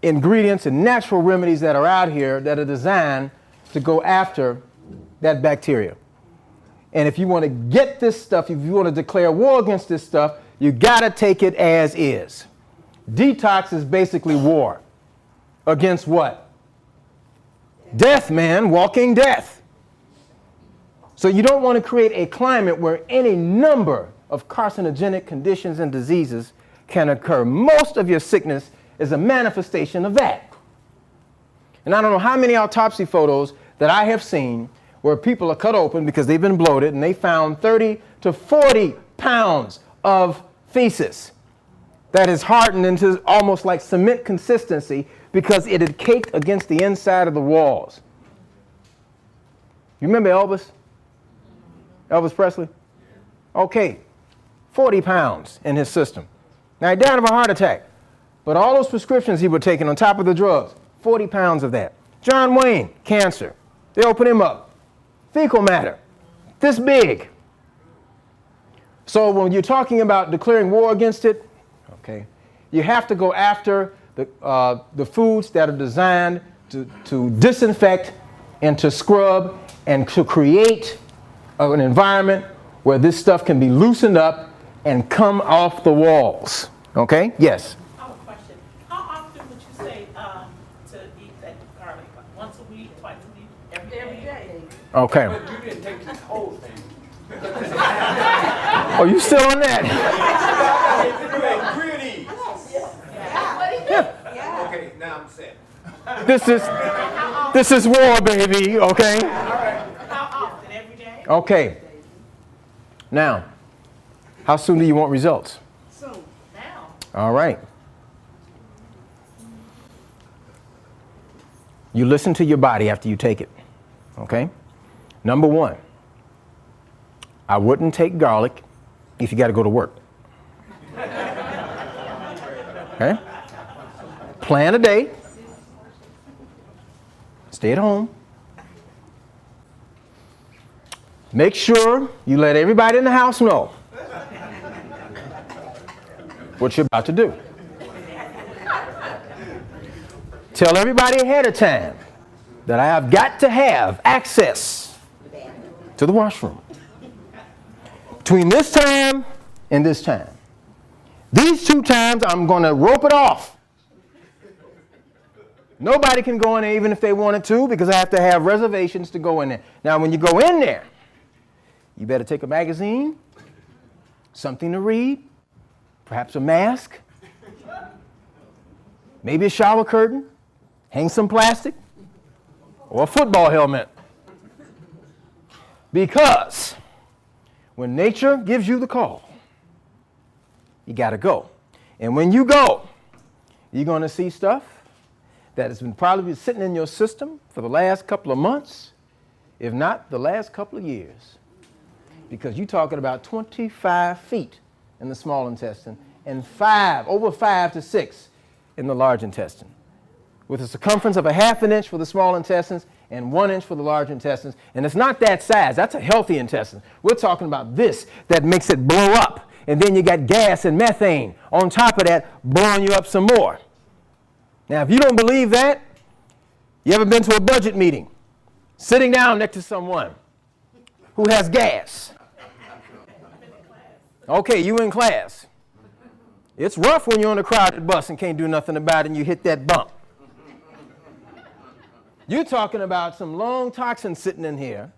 ingredients and natural remedies that are out here that are designed to go after that bacteria. And if you want to get this stuff, if you want to declare war against this stuff, you got to take it as is. Detox is basically war against what? Death, man, walking death. So you don't want to create a climate where any number of carcinogenic conditions and diseases can occur. Most of your sickness is a manifestation of that. And I don't know how many autopsy photos that I have seen where people are cut open because they've been bloated and they found 30 to 40 pounds of feces that is hardened into almost like cement consistency because it had caked against the inside of the walls. You remember Elvis? Elvis Presley? Okay, 40 pounds in his system. Now he died of a heart attack, but all those prescriptions he was taking on top of the drugs, 40 pounds of that. John Wayne, cancer. They open him up. Fecal matter, this big. So when you're talking about declaring war against it, okay, you have to go after the foods that are designed to disinfect and to scrub and to create an environment where this stuff can be loosened up and come off the walls. Okay? Yes. I have a question. How often would you say to eat that garlic? Once a week, twice a week, every day? Okay. But you didn't take this whole thing. Oh, you still on that? Pretty. Okay, now I'm set. This is war, baby. Okay. How often? Every day? Okay. Now, how soon do you want results? Soon. Now. All right. You listen to your body after you take it. Okay? Number one, I wouldn't take garlic if you got to go to work. Okay? Plan a day. Stay at home. Make sure you let everybody in the house know what you're about to do. Tell everybody ahead of time that I have got to have access to the washroom between this time and this time. These 2 times I'm going to rope it off. Nobody can go in there even if they wanted to, because I have to have reservations to go in there. Now, when you go in there, you better take a magazine, something to read, perhaps a mask, maybe a shower curtain, hang some plastic, or a football helmet. Because when nature gives you the call, you got to go. And when you go, you're going to see stuff that has been probably sitting in your system for the last couple of months, if not the last couple of years. Because you're talking about 25 feet in the small intestine and over 5 to 6 in the large intestine, with a circumference of a ½ an inch for the small intestines and 1 inch for the large intestines. And it's not that size. That's a healthy intestine. We're talking about this that makes it blow up. And then you got gas and methane on top of that blowing you up some more. Now, if you don't believe that, you ever been to a budget meeting, sitting down next to someone who has gas? Okay, you in class. It's rough when you're on a crowded bus and can't do nothing about it and you hit that bump. You're talking about some long toxin sitting in here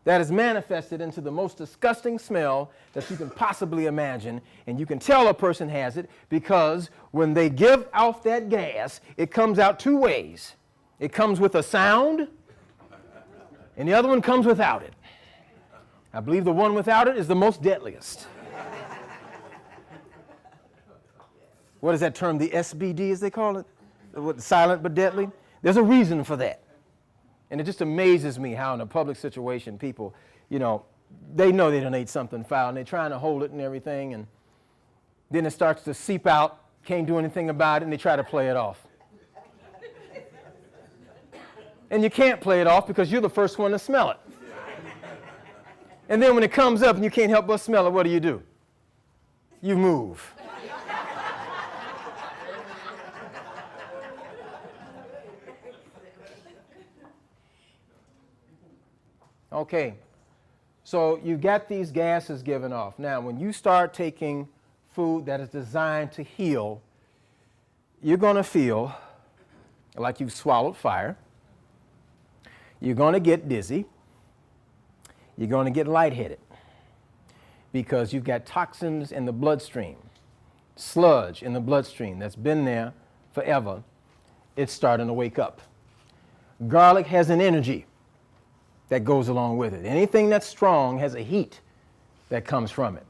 that is manifested into the most disgusting smell that you can possibly imagine. And you can tell a person has it because when they give off that gas, it comes out 2 ways. It comes with a sound, and the other one comes without it. I believe the one without it is the most deadliest. What is that term? The SBD, as they call it? Silent but deadly? There's a reason for that. And it just amazes me how in a public situation people, they know they done ate something foul and they're trying to hold it and everything, and then it starts to seep out, can't do anything about it, and they try to play it off. And you can't play it off because you're the first one to smell it. And then when it comes up and you can't help but smell it, what do? You move. Okay, so you got these gases given off. Now, when you start taking food that is designed to heal, you're going to feel like you've swallowed fire. You're going to get dizzy. You're going to get lightheaded because you've got toxins in the bloodstream, sludge in the bloodstream that's been there forever. It's starting to wake up. Garlic has an energy that goes along with it. Anything that's strong has a heat that comes from it.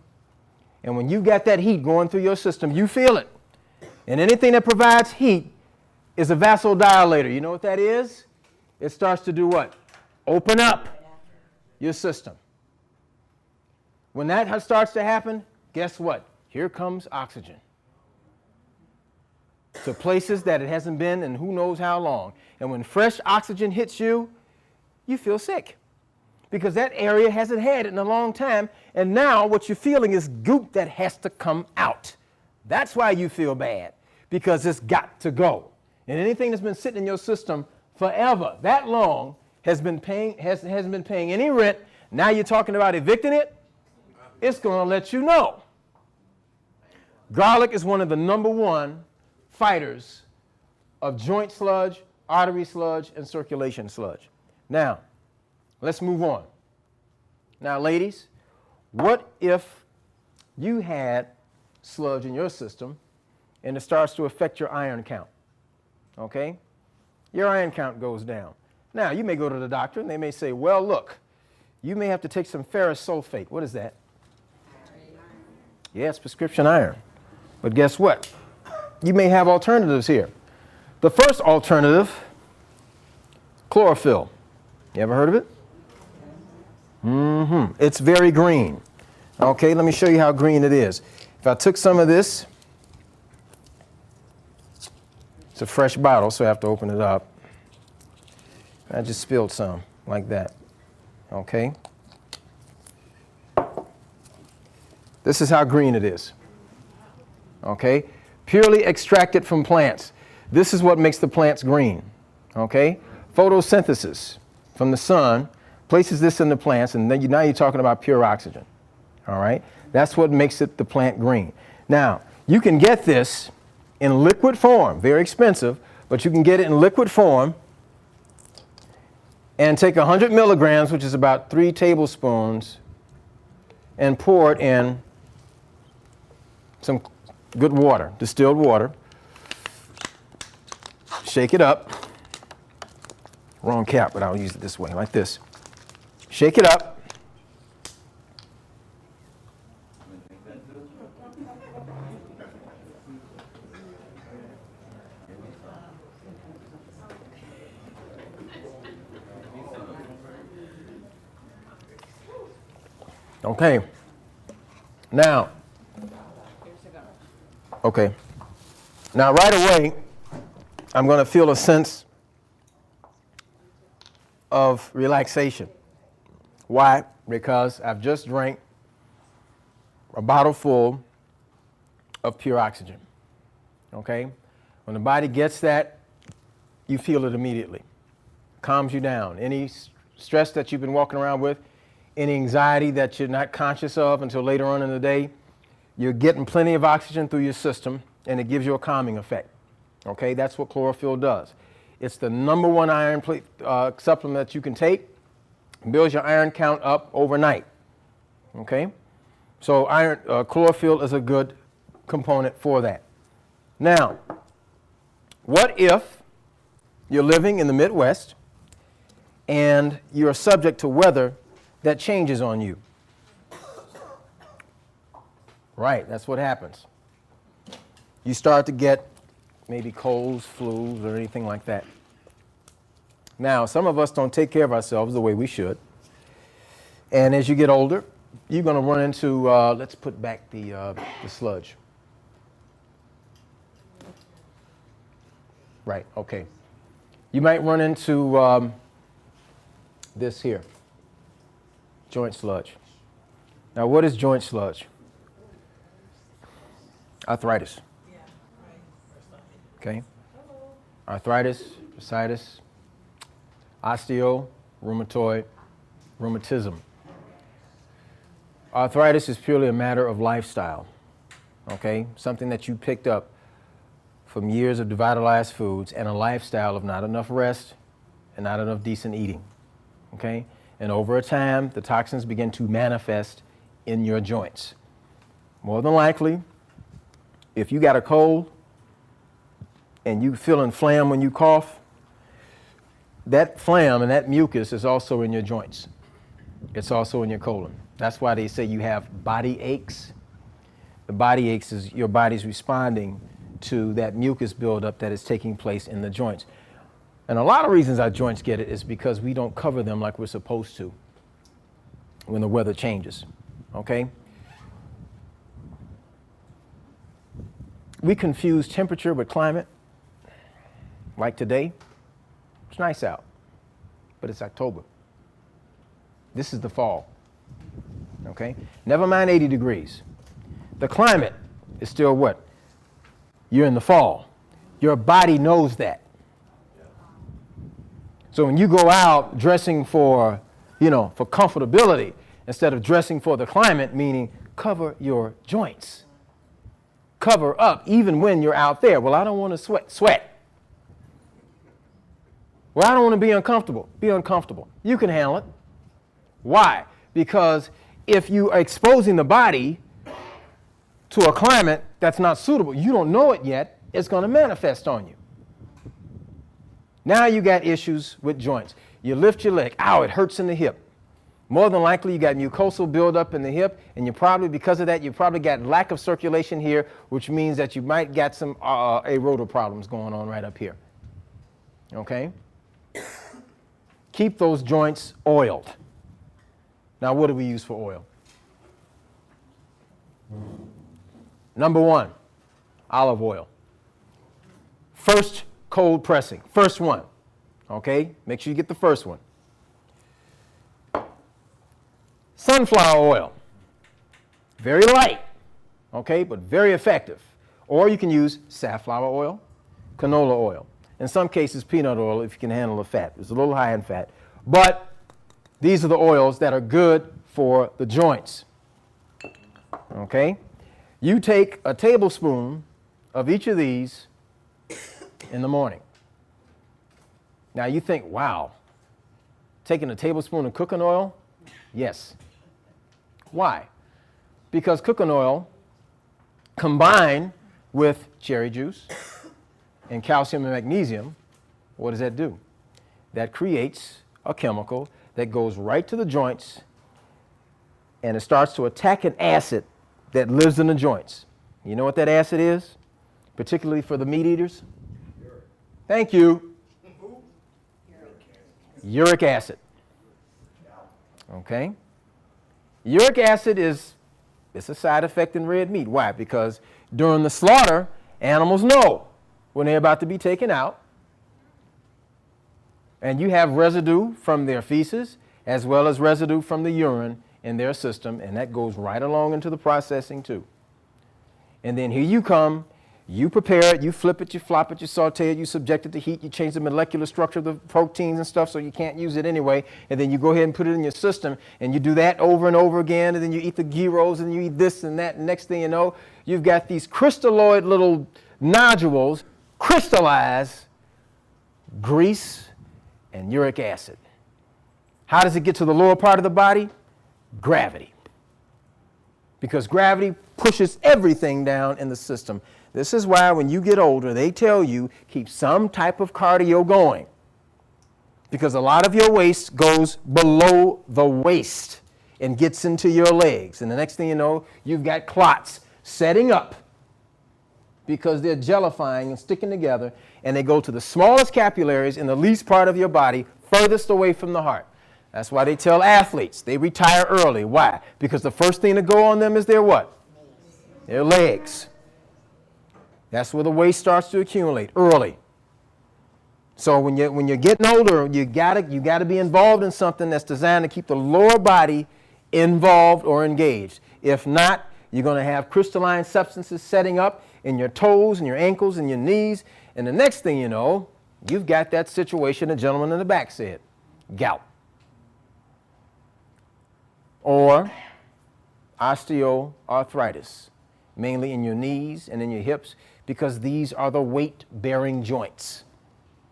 And when you've got that heat going through your system, you feel it. And anything that provides heat is a vasodilator. You know what that is? It starts to do what? Open up your system. When that starts to happen, guess what? Here comes oxygen to places that it hasn't been in who knows how long. And when fresh oxygen hits you, you feel sick because that area hasn't had it in a long time, and now what you're feeling is goop that has to come out. That's why you feel bad, because it's got to go. And anything that's been sitting in your system forever, that long, hasn't been paying any rent. Now you're talking about evicting it. It's going to let you know Garlic is one of the #1 fighters of joint sludge, artery sludge, and circulation sludge. Now, let's move on. Now, ladies, what if you had sludge in your system and it starts to affect your iron count? Okay? Your iron count goes down. Now, you may go to the doctor and they may say, well, look, you may have to take some ferrous sulfate. What is that? Yeah, it's prescription iron. But guess what? You may have alternatives here. The first alternative, chlorophyll. You ever heard of it? It's very green. Okay, let me show you how green it is. If I took some of this, it's a fresh bottle, so I have to open it up. I just spilled some, like that. Okay? This is how green it is. Okay? Purely extracted from plants. This is what makes the plants green. Okay? Photosynthesis from the sun places this in the plants, and then now you're talking about pure oxygen. All right? That's what makes it the plant green. Now, you can get this in liquid form, very expensive, but you can get it in liquid form and take 100 milligrams, which is about 3 tablespoons, and pour it in some good water, distilled water. Shake it up. Wrong cap, but I'll use it this way, like this. Shake it up. Okay. Now, okay. Now, right away, I'm going to feel a sense of relaxation. Why? Because I've just drank a bottle full of pure oxygen. Okay? When the body gets that, you feel it immediately. Calms you down. Any stress that you've been walking around with, any anxiety that you're not conscious of until later on in the day, you're getting plenty of oxygen through your system, and it gives you a calming effect. Okay, that's what chlorophyll does. It's the #1 iron supplement that you can take. Builds your iron count up overnight. Okay, so chlorophyll is a good component for that. Now, what if you're living in the Midwest and you're subject to weather that changes on you? Right, that's what happens. You start to get maybe colds, flus, or anything like that. Now, some of us don't take care of ourselves the way we should. And as you get older, you're going to run into, let's put back the sludge. Right, okay. You might run into this here, joint sludge. Now, what is joint sludge? Arthritis. Okay? Arthritis, bursitis, osteo, rheumatoid, rheumatism. Arthritis is purely a matter of lifestyle. Okay? Something that you picked up from years of devitalized foods and a lifestyle of not enough rest and not enough decent eating. Okay? And over time, the toxins begin to manifest in your joints. More than likely, if you got a cold and you feel inflamed when you cough, that phlegm and that mucus is also in your joints. It's also in your colon. That's why they say you have body aches. The body aches is your body's responding to that mucus buildup that is taking place in the joints. And a lot of reasons our joints get it is because we don't cover them like we're supposed to when the weather changes. Okay? We confuse temperature with climate. Like today, it's nice out, but it's October. This is the fall. Okay? Never mind 80 degrees. The climate is still what? You're in the fall. Your body knows that. So when you go out dressing for, for comfortability, instead of dressing for the climate, meaning cover your joints. cover up even when you're out there. Well, I don't want to sweat. Well, I don't want to be uncomfortable. Be uncomfortable. You can handle it. Why? Because if you are exposing the body to a climate that's not suitable, you don't know it yet, it's going to manifest on you. Now you got issues with joints. You lift your leg, ow, it hurts in the hip. More than likely you got mucosal buildup in the hip, and you probably, because of that, you probably got lack of circulation here, which means that you might get some aorta problems going on right up here. Okay? Keep those joints oiled. Now, what do we use for oil? Number one, olive oil. First cold pressing, first one. Okay, make sure you get the first one. Sunflower oil, very light, okay, but very effective. Or you can use safflower oil, canola oil. In some cases, peanut oil if you can handle the fat. It's a little high in fat. But these are the oils that are good for the joints. Okay? You take a tablespoon of each of these in the morning. Now you think, wow, taking a tablespoon of cooking oil? Yes. Why? Because cooking oil combined with cherry juice and calcium and magnesium, what does that do? That creates a chemical that goes right to the joints, and it starts to attack an acid that lives in the joints. You know what that acid is? Particularly for the meat eaters? Thank you. Uric acid. Okay? Uric acid it's a side effect in red meat. Why? Because during the slaughter, animals know when they're about to be taken out, and you have residue from their feces as well as residue from the urine in their system, and that goes right along into the processing too. And then here you come, you prepare it, you flip it, you flop it, you saute it, you subject it to heat, you change the molecular structure of the proteins and stuff so you can't use it anyway, and then you go ahead and put it in your system, and you do that over and over again, and then you eat the gyros, and you eat this and that, and next thing you know, you've got these crystalloid little nodules crystallize grease and uric acid. How does it get to the lower part of the body? Gravity. Because gravity pushes everything down in the system. This is why when you get older, they tell you keep some type of cardio going. Because a lot of your waste goes below the waist and gets into your legs. And the next thing you know, you've got clots setting up because they're gellifying and sticking together, and they go to the smallest capillaries in the least part of your body, furthest away from the heart. That's why they tell athletes they retire early. Why? Because the first thing to go on them is their what? Their legs. That's where the waste starts to accumulate early. So when you're getting older, you gotta be involved in something that's designed to keep the lower body involved or engaged. If not, you're going to have crystalline substances setting up in your toes and your ankles and your knees, and the next thing you know, you've got that situation the gentleman in the back said, gout. Or osteoarthritis, mainly in your knees and in your hips, because these are the weight-bearing joints,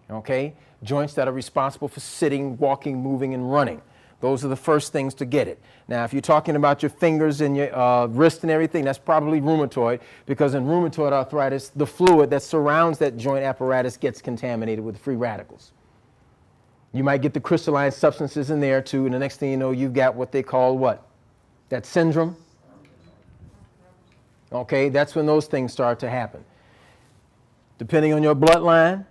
okay? Joints that are responsible for sitting, walking, moving, and running. Those are the first things to get it. Now, if you're talking about your fingers and your wrist and everything, that's probably rheumatoid, because in rheumatoid arthritis, the fluid that surrounds that joint apparatus gets contaminated with free radicals. You might get the crystalline substances in there too, and the next thing you know, you've got what they call what? That syndrome. Okay, that's when those things start to happen. Depending on your bloodline,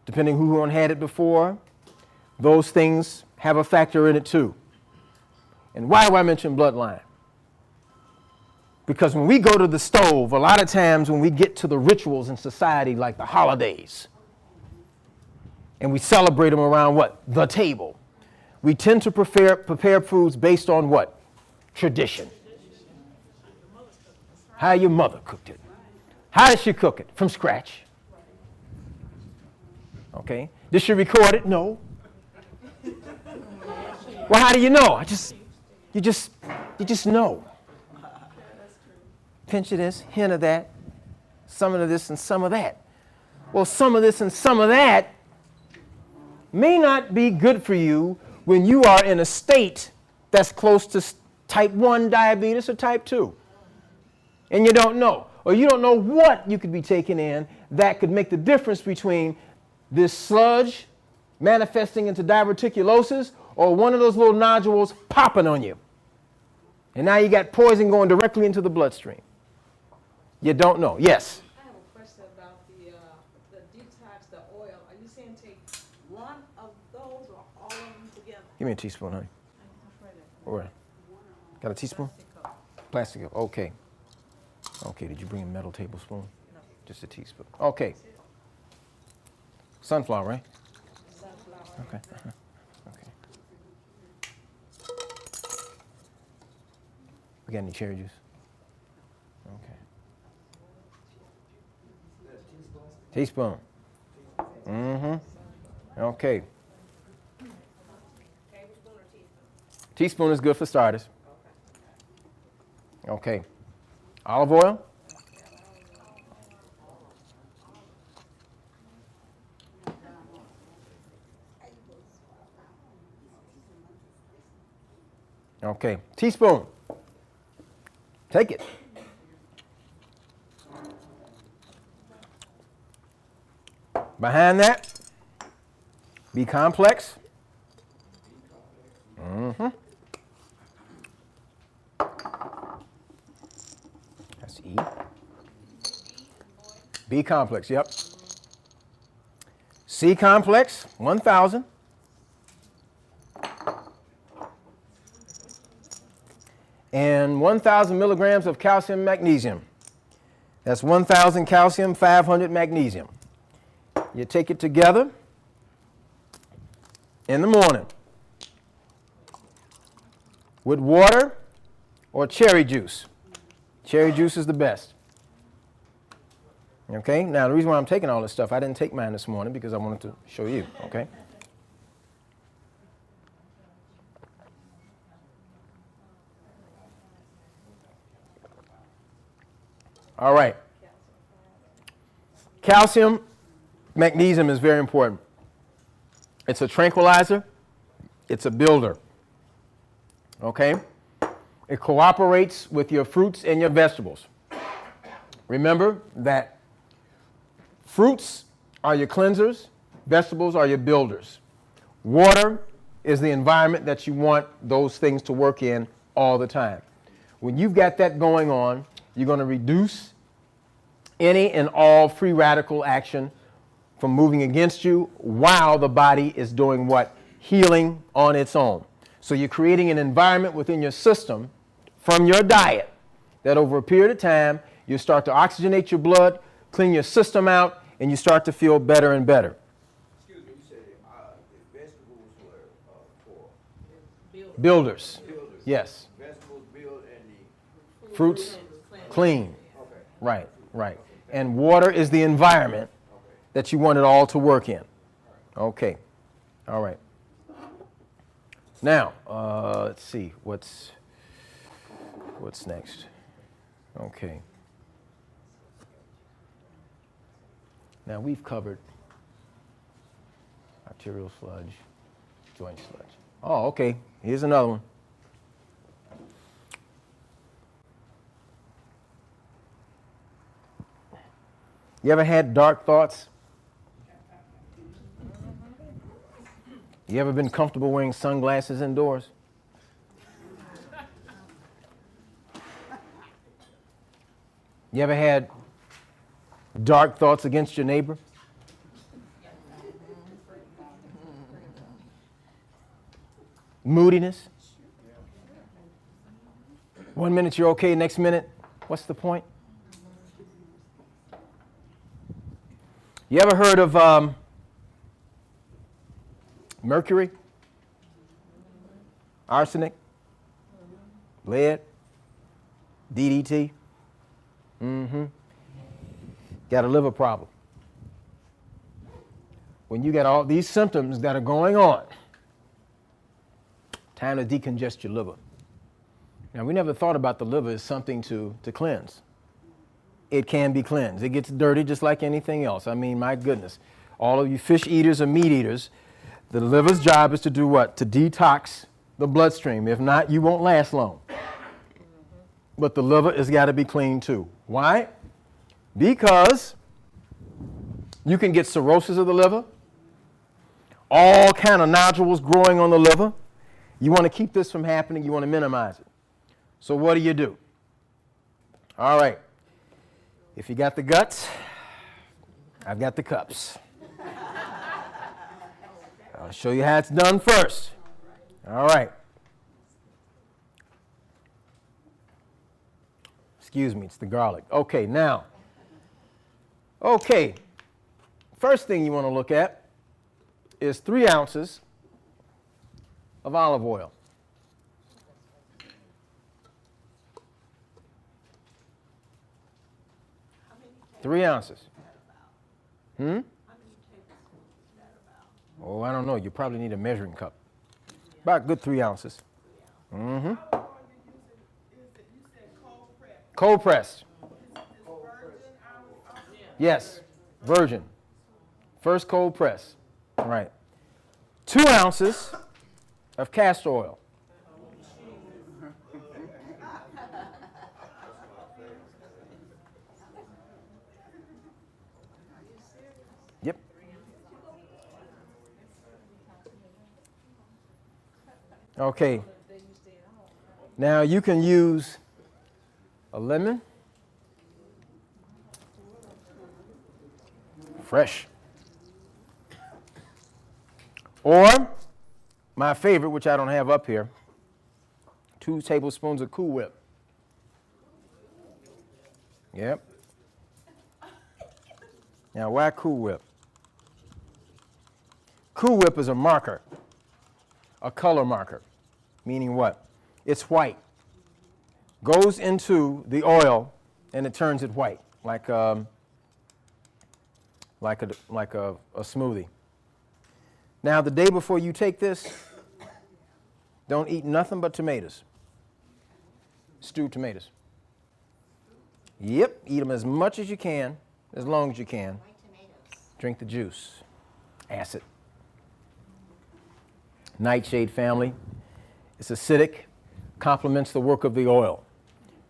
depending who had it before, those things have a factor in it too. And why do I mention bloodline? Because when we go to the stove, a lot of times when we get to the rituals in society like the holidays, and we celebrate them around what? The table. We tend to prepare foods based on what? Tradition. How your mother cooked it. How did she cook it? From scratch. Okay. Did she record it? No. Well, how do you know? You just know. Pinch of this, hint of that. some of this and some of that. Well, some of this and some of that may not be good for you when you are in a state that's close to type 1 diabetes or type 2. And you don't know, or you don't know what you could be taking in that could make the difference between this sludge manifesting into diverticulosis or one of those little nodules popping on you. And now you got poison going directly into the bloodstream. You don't know. Yes? I have a question about the detox, the oil. Are you saying take one of those or all of them together? Give me a teaspoon, honey. Where? Got a teaspoon? Plastic cup. Okay. Okay, did you bring a metal tablespoon? No. Just a teaspoon. Okay. Sunflower, right? Sunflower. Okay. Okay. We got any cherry juice? Okay. Teaspoon. Mm-hmm. Okay. Tablespoon or teaspoon? Teaspoon is good for starters. Okay. Olive oil? Okay. Teaspoon. Take it. Behind that, B complex. Mm-hmm. That's E. B complex, yep. C complex, 1,000. And 1,000 milligrams of calcium magnesium. That's 1,000 calcium, 500 magnesium. You take it together in the morning with water or cherry juice. Cherry juice is the best. Okay, now the reason why I'm taking all this stuff, I didn't take mine this morning because I wanted to show you, okay? All right. Calcium, magnesium is very important. It's a tranquilizer. It's a builder. Okay? It cooperates with your fruits and your vegetables. Remember that fruits are your cleansers, vegetables are your builders. Water is the environment that you want those things to work in all the time. When you've got that going on, you're going to reduce any and all free radical action from moving against you while the body is doing what? Healing on its own. So you're creating an environment within your system from your diet that over a period of time, you start to oxygenate your blood, clean your system out, and you start to feel better and better. Excuse me, you said the vegetables were for Builders. builders. Yes. Vegetables build and the Fruits clean. okay. Right, right. And water is the environment that you want it all to work in. Okay. All right. Now, let's see. What's next? Okay. Now we've covered arterial sludge, joint sludge. Oh, okay. Here's another one. You ever had dark thoughts? You ever been comfortable wearing sunglasses indoors? You ever had dark thoughts against your neighbor? Moodiness? 1 minute you're okay, next minute, what's the point? You ever heard of mercury, arsenic, lead, DDT? Mm-hmm. Got a liver problem. When you got all these symptoms that are going on, time to decongest your liver. Now, we never thought about the liver as something to cleanse. it can be cleansed. It gets dirty just like anything else. I mean, my goodness. All of you fish eaters or meat eaters, the liver's job is to do what? To detox the bloodstream. If not, you won't last long. But the liver has got to be clean too. Why? Because you can get cirrhosis of the liver, all kind of nodules growing on the liver. You want to keep this from happening. You want to minimize it. So what do? All right. If you got the guts, I've got the cups. I'll show you how it's done first. All right. Excuse me, it's the garlic. Okay, now. Okay. First thing you want to look at is 3 ounces of olive oil. How 3 ounces. How many tablespoons is that about? Oh, I don't know. You probably need a measuring cup. About a good 3 ounces. Mm-hmm. How are you using, you said cold press? Cold pressed. Is virgin olive oil? Yes. Virgin. First cold press. All right. 2 ounces of castor oil. Yep. Okay. Now you can use a lemon, fresh, or my favorite, which I don't have up here, 2 tablespoons of Cool Whip. Yep. Now, why Cool Whip? Cool Whip is a marker, a color marker, meaning what? It's white. Goes into the oil and it turns it white, like a smoothie. Now, the day before you take this, don't eat nothing but tomatoes. Stewed tomatoes. Yep, eat them as much as you can, as long as you can. Drink the juice. Acid. Nightshade family. It's acidic, complements the work of the oil.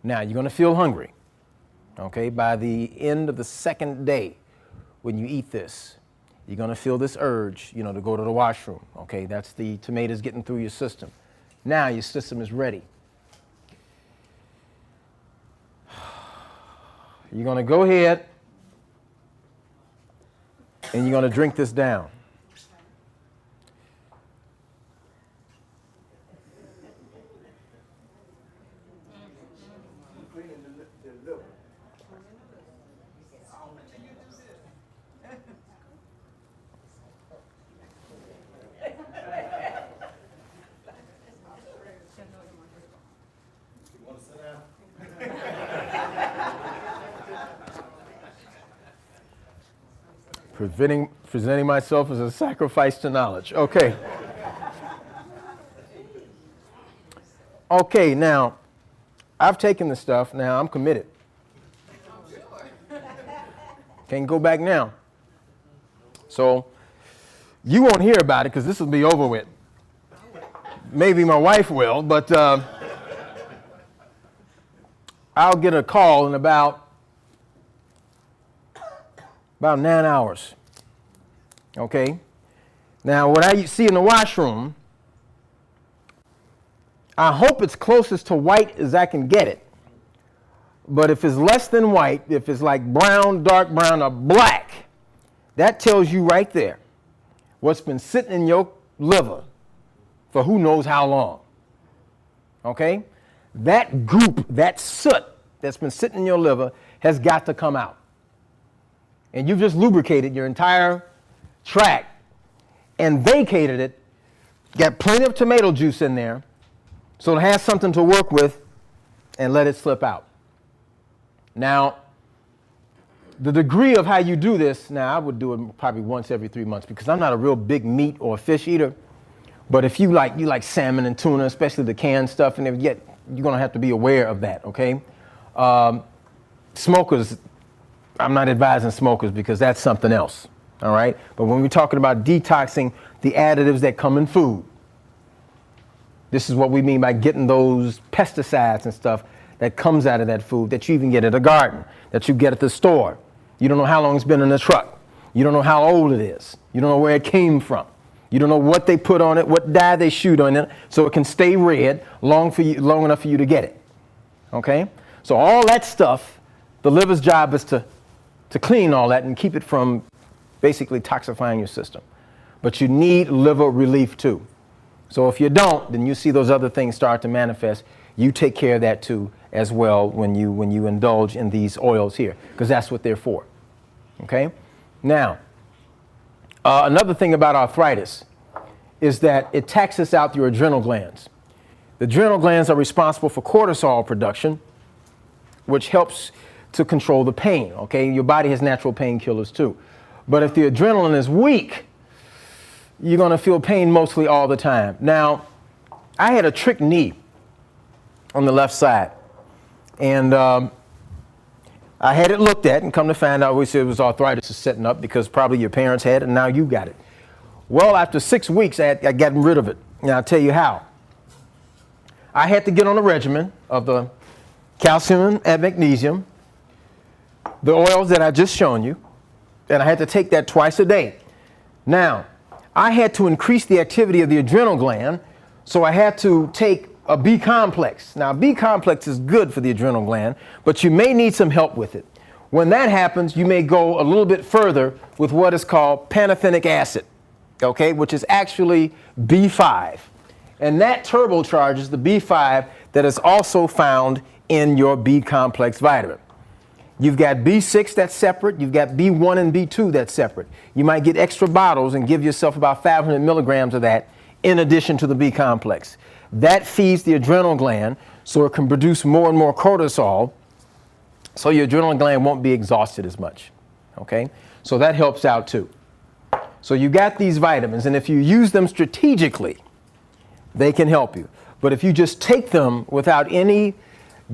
Now, you're going to feel hungry. Okay, by the end of the 2nd day, when you eat this, you're going to feel this urge, to go to the washroom. Okay, that's the tomatoes getting through your system. Now your system is ready. You're going to go ahead and you're going to drink this down. The liver. Presenting myself as a sacrifice to knowledge. Okay. Okay, now, I've taken the stuff. Now, I'm committed. Can't go back now. So, you won't hear about it because this will be over with. Maybe my wife will, but I'll get a call in about 9 hours. Okay? Now, what I see in the washroom, I hope it's closest to white as I can get it. But if it's less than white, if it's like brown, dark brown, or black, that tells you right there what's been sitting in your liver for who knows how long. Okay? That goop, that soot that's been sitting in your liver has got to come out. And you've just lubricated your entire tract and vacated it, got plenty of tomato juice in there, so it has something to work with, and let it slip out. Now, the degree of how you do this, now I would do it probably once every 3 months because I'm not a real big meat or fish eater. But if you like salmon and tuna, especially the canned stuff, and you're going to have to be aware of that, okay? Smokers I'm not advising smokers because that's something else, all right? But when we're talking about detoxing the additives that come in food, this is what we mean by getting those pesticides and stuff that comes out of that food that you even get at a garden, that you get at the store. You don't know how long it's been in the truck. You don't know how old it is. You don't know where it came from. You don't know what they put on it, what dye they shoot on it, so it can stay red long enough for you to get it. Okay? So all that stuff, the liver's job is to clean all that and keep it from basically toxifying your system. But you need liver relief too. So if you don't, then you see those other things start to manifest. You take care of that too as well when you indulge in these oils here, because that's what they're for. Okay? Now, another thing about arthritis is that it taxes out your adrenal glands. The adrenal glands are responsible for cortisol production, which helps to control the pain, okay? Your body has natural painkillers too. But if the adrenaline is weak, you're gonna feel pain mostly all the time. Now, I had a trick knee on the left side, and I had it looked at, and come to find out, we said it was arthritis setting up because probably your parents had it and now you got it. Well, after 6 weeks, I got rid of it. And I'll tell you how. I had to get on a regimen of the calcium and magnesium, the oils that I just shown you, and I had to take that twice a day. Now, I had to increase the activity of the adrenal gland, so I had to take a B complex. Now, B complex is good for the adrenal gland, but you may need some help with it. When that happens, you may go a little bit further with what is called pantothenic acid, okay, which is actually B5. And that turbocharges the B5 that is also found in your B complex vitamin. You've got B6 that's separate. You've got B1 and B2 that's separate. You might get extra bottles and give yourself about 500 milligrams of that in addition to the B complex. That feeds the adrenal gland so it can produce more and more cortisol, so your adrenal gland won't be exhausted as much, okay? So that helps out too. So you got these vitamins, and if you use them strategically, they can help you. But if you just take them without any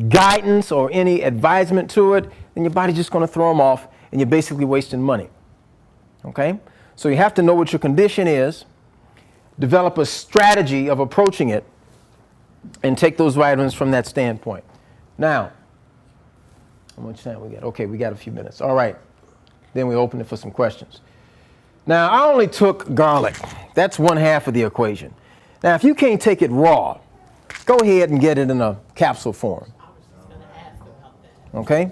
guidance or any advisement to it, then your body's just going to throw them off, and you're basically wasting money, okay? So you have to know what your condition is, develop a strategy of approaching it, and take those vitamins from that standpoint. Now, how much time we got? Okay, we got a few minutes. All right. Then we open it for some questions. Now, I only took garlic. That's one half of the equation. Now, if you can't take it raw, go ahead and get it in a capsule form. Okay?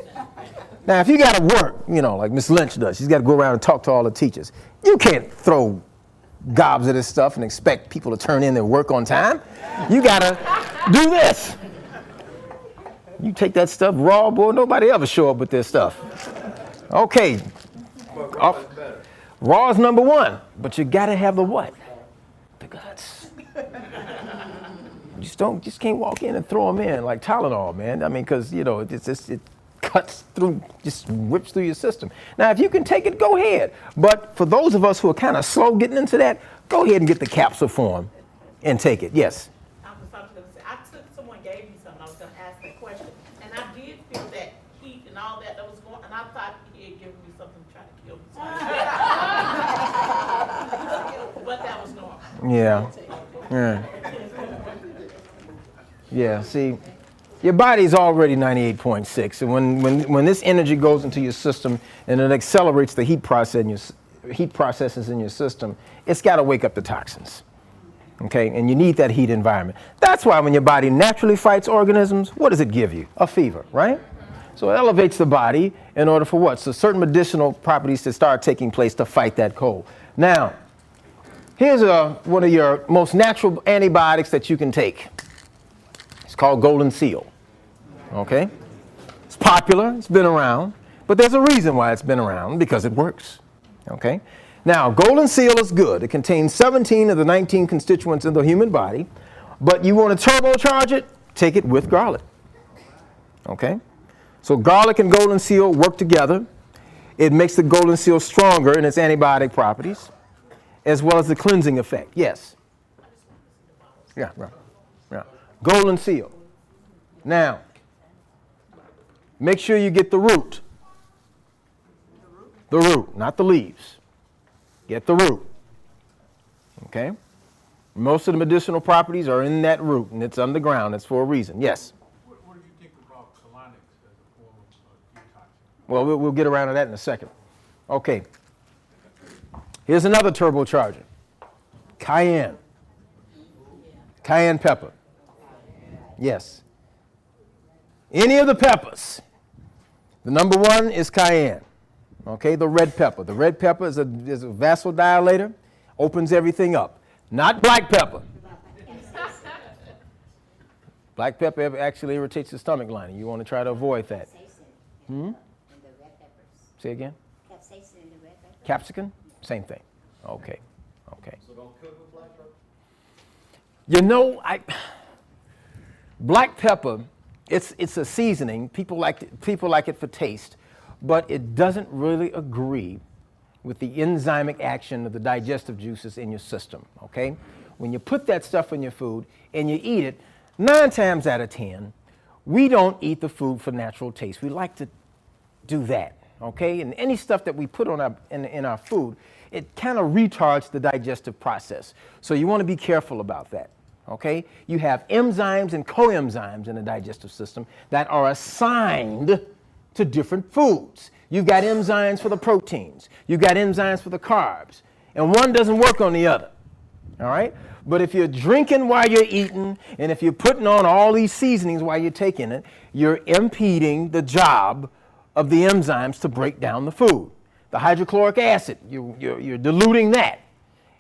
Now, if you got to work, you know, like Miss Lynch does, she's got to go around and talk to all the teachers. You can't throw gobs of this stuff and expect people to turn in their work on time. You gotta do this. You take that stuff raw, boy, nobody ever show up with this stuff. Okay. Raw is number one, but you gotta have the what? The guts. Just can't walk in and throw them in like Tylenol, man. I mean, because, you know, it cuts through, just whips through your system. Now, if you can take it, go ahead. But for those of us who are kind of slow getting into that, go ahead and get the capsule form and take it. Yes? I was going to say, someone gave me something, I was going to ask that question. And I did feel that heat and all that was going, and I thought he had given me something to try to kill me. But that was normal. Yeah. Yeah. Yeah, see, your body's already 98.6, and when this energy goes into your system and it accelerates the heat processes in your system, it's got to wake up the toxins, okay? And you need that heat environment. That's why when your body naturally fights organisms, what does it give you? A fever, right? So it elevates the body in order for what? So certain medicinal properties to start taking place to fight that cold. Now, here's one of your most natural antibiotics that you can take. It's called Golden Seal. Okay? It's popular, it's been around, but there's a reason why it's been around, because it works. Okay? Now, Golden Seal is good. It contains 17 of the 19 constituents in the human body, but you want to turbocharge it, take it with garlic. Okay? So garlic and Golden Seal work together. It makes the Golden Seal stronger in its antibiotic properties, as well as the cleansing effect. Yes? Yeah, right. Yeah. Golden Seal. Now, make sure you get the root. The root, not the leaves. Get the root. Okay? Most of the medicinal properties are in that root, and it's underground. It's for a reason. Yes? What do you think about colonics as a form of detoxing? Well, we'll get around to that in a second. Okay. Here's another turbocharger. Cayenne. Cayenne pepper. Yes. Any of the peppers. The number one is cayenne. Okay, the red pepper. The red pepper is a vasodilator, opens everything up. Not black pepper. Black pepper actually irritates the stomach lining. You want to try to avoid that. Say again? Capsicum? Same thing. Okay. Okay. So don't cook with black pepper? You know, black pepper, it's a seasoning. People like it for taste, but it doesn't really agree with the enzymic action of the digestive juices in your system, okay? When you put that stuff in your food and you eat it, 9 times out of 10, we don't eat the food for natural taste. We like to do that, okay? And any stuff that we put on in our food, it kind of retards the digestive process. So you want to be careful about that, okay? You have enzymes and coenzymes in the digestive system that are assigned to different foods. You've got enzymes for the proteins. You've got enzymes for the carbs. And one doesn't work on the other, all right? But if you're drinking while you're eating, and if you're putting on all these seasonings while you're taking it, you're impeding the job of the enzymes to break down the food. The hydrochloric acid, you're diluting that.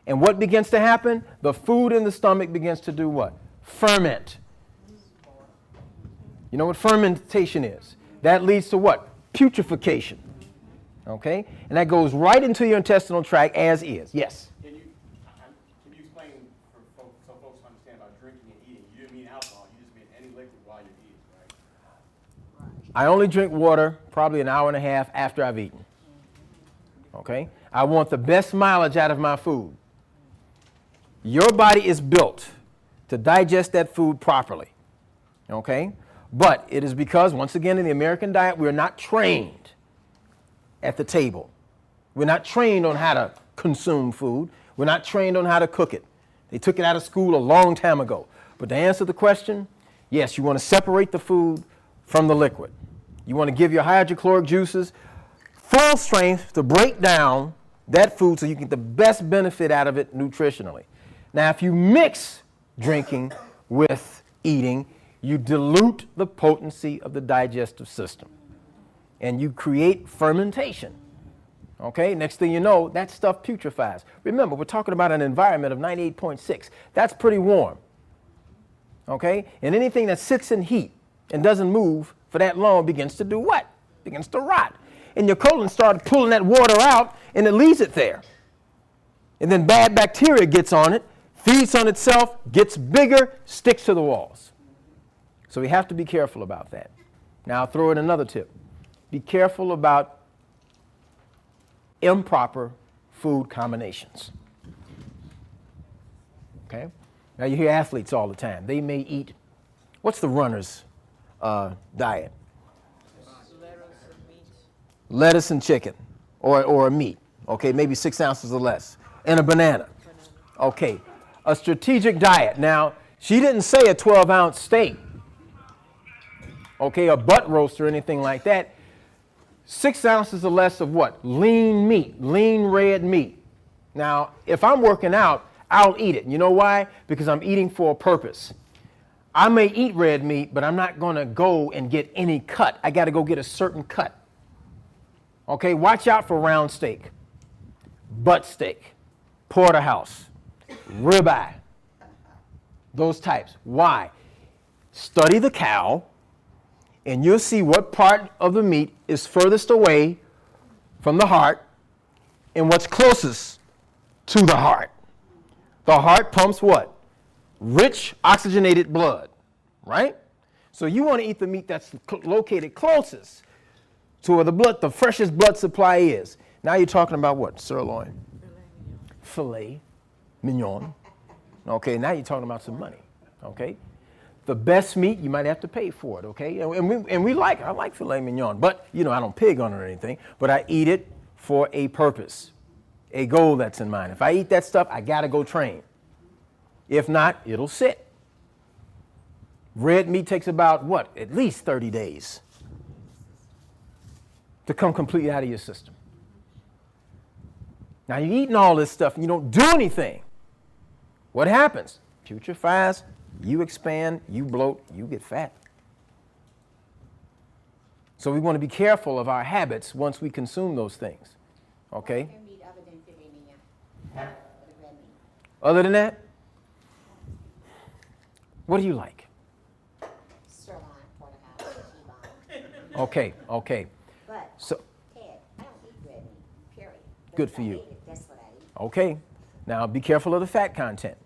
And what begins to happen? The food in the stomach begins to do what? Ferment. You know what fermentation is? That leads to what? Putrefaction. Okay? And that goes right into your intestinal tract as is. Yes? Can you explain for folks, so folks understand about drinking and eating? You didn't mean alcohol, you just mean any liquid while you're eating, right? I only drink water probably an hour and a half after I've eaten. Okay? I want the best mileage out of my food. Your body is built to digest that food properly. Okay? But it is because, once again, in the American diet, we're not trained at the table. We're not trained on how to consume food. We're not trained on how to cook it. They took it out of school a long time ago. But to answer the question, yes, you want to separate the food from the liquid. You want to give your hydrochloric juices full strength to break down that food so you get the best benefit out of it nutritionally. Now, if you mix drinking with eating, you dilute the potency of the digestive system and you create fermentation. Okay, next thing you know, that stuff putrefies. Remember, we're talking about an environment of 98.6. That's pretty warm. Okay, and anything that sits in heat and doesn't move for that long begins to do what? Begins to rot. And your colon started pulling that water out and it leaves it there. And then bad bacteria gets on it, feeds on itself, gets bigger, sticks to the walls. So we have to be careful about that. Now I'll throw in another tip. Be careful about improper food combinations. Okay? Now you hear athletes all the time. They may eat, what's the runner's diet? Lettuce and chicken, or a meat. Okay, maybe 6 ounces or less. And a banana. Okay, a strategic diet. Now, she didn't say a 12-ounce steak. Okay, a butt roast or anything like that. 6 ounces or less of what? Lean meat, lean red meat. Now, if I'm working out, I'll eat it. You know why? Because I'm eating for a purpose. I may eat red meat, but I'm not going to go and get any cut. I got to go get a certain cut. Okay, watch out for round steak, butt steak, porterhouse, ribeye, those types. Why? Study the cow, and you'll see what part of the meat is furthest away from the heart and what's closest to the heart. The heart pumps what? Rich oxygenated blood, right? So you want to eat the meat that's located closest to where the freshest blood supply is. Now you're talking about what? Sirloin, filet mignon. Okay, now you're talking about some money. Okay, the best meat, you might have to pay for it. Okay, I like filet mignon, but I don't pig on it or anything. But I eat it for a purpose, a goal that's in mind. If I eat that stuff, I got to go train. If not, it'll sit. Red meat takes about, what, at least 30 days to come completely out of your system. Now, you're eating all this stuff and you don't do anything. What happens? Putrefies, you expand, you bloat, you get fat. So we want to be careful of our habits once we consume those things. Okay? Other meat other than filet mignon, or the red meat. Other than that, what do you like? Sirloin, porterhouse, T-bone. Okay. But, So, Ted, I don't eat red meat, period. But Good if for I you. ate it, that's what I eat. okay. Now, be careful of the fat content.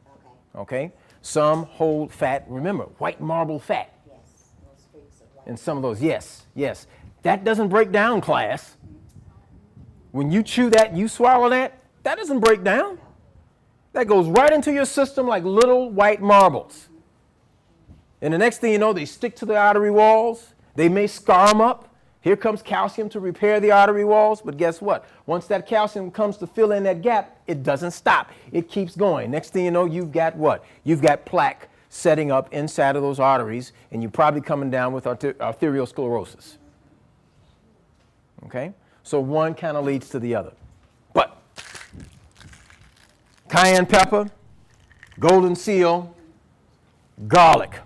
Okay. Okay? Some hold fat, remember, white marble fat. Yes. No streaks of white. And some of those, yes. That doesn't break down, class. When you chew that, you swallow that, that doesn't break down. That goes right into your system like little white marbles. And the next thing you know, they stick to the artery walls. They may scar them up. Here comes calcium to repair the artery walls. But guess what? Once that calcium comes to fill in that gap, it doesn't stop. It keeps going. Next thing you know, you've got what? You've got plaque setting up inside of those arteries, and you're probably coming down with arteriosclerosis. Okay? So one kind of leads to the other. But cayenne pepper, golden seal, garlic.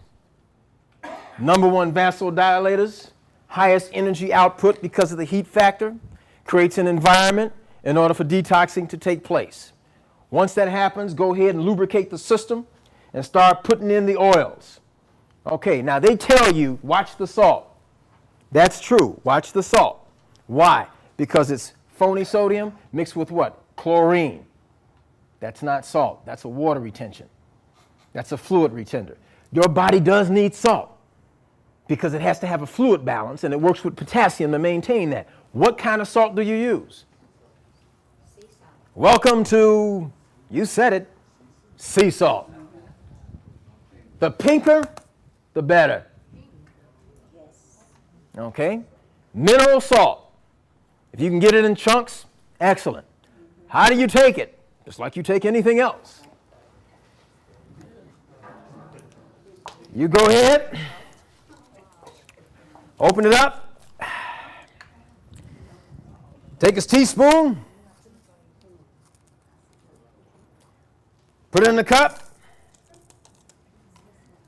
#1 vasodilators, highest energy output because of the heat factor, creates an environment in order for detoxing to take place. Once that happens, go ahead and lubricate the system and start putting in the oils. Okay, now they tell you, watch the salt. That's true, watch the salt. Why? Because it's phony sodium mixed with what? Chlorine. That's not salt, that's a water retention. That's a fluid retention. Your body does need salt because it has to have a fluid balance and it works with potassium to maintain that. What kind of salt do you use? Sea salt. Welcome to, you said it, sea salt. The pinker, the better. Yes. Okay? Mineral salt. If you can get it in chunks, excellent. How do you take it? Just like you take anything else. You go ahead, open it up, take a teaspoon, put it in the cup,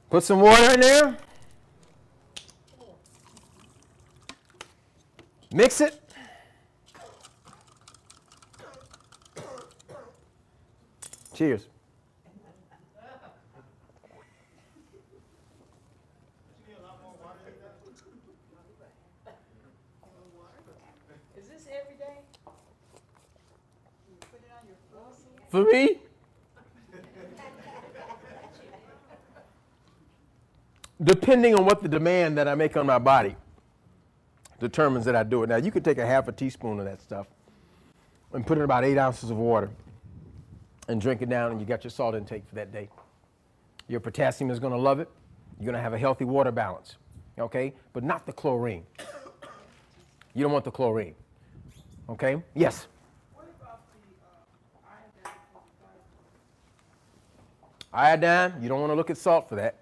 put some water in there, mix it, cheers. Is this every day? You put it on your flossing? For me, depending on what the demand that I make on my body determines that I do it. Now, you could take a half a teaspoon of that stuff and put in about 8 ounces of water and drink it down, and you got your salt intake for that day. Your potassium is going to love it. You're going to have a healthy water balance, okay? But not the chlorine. You don't want the chlorine, okay? Yes? What about the iodine? Iodine, you don't want to look at salt for that.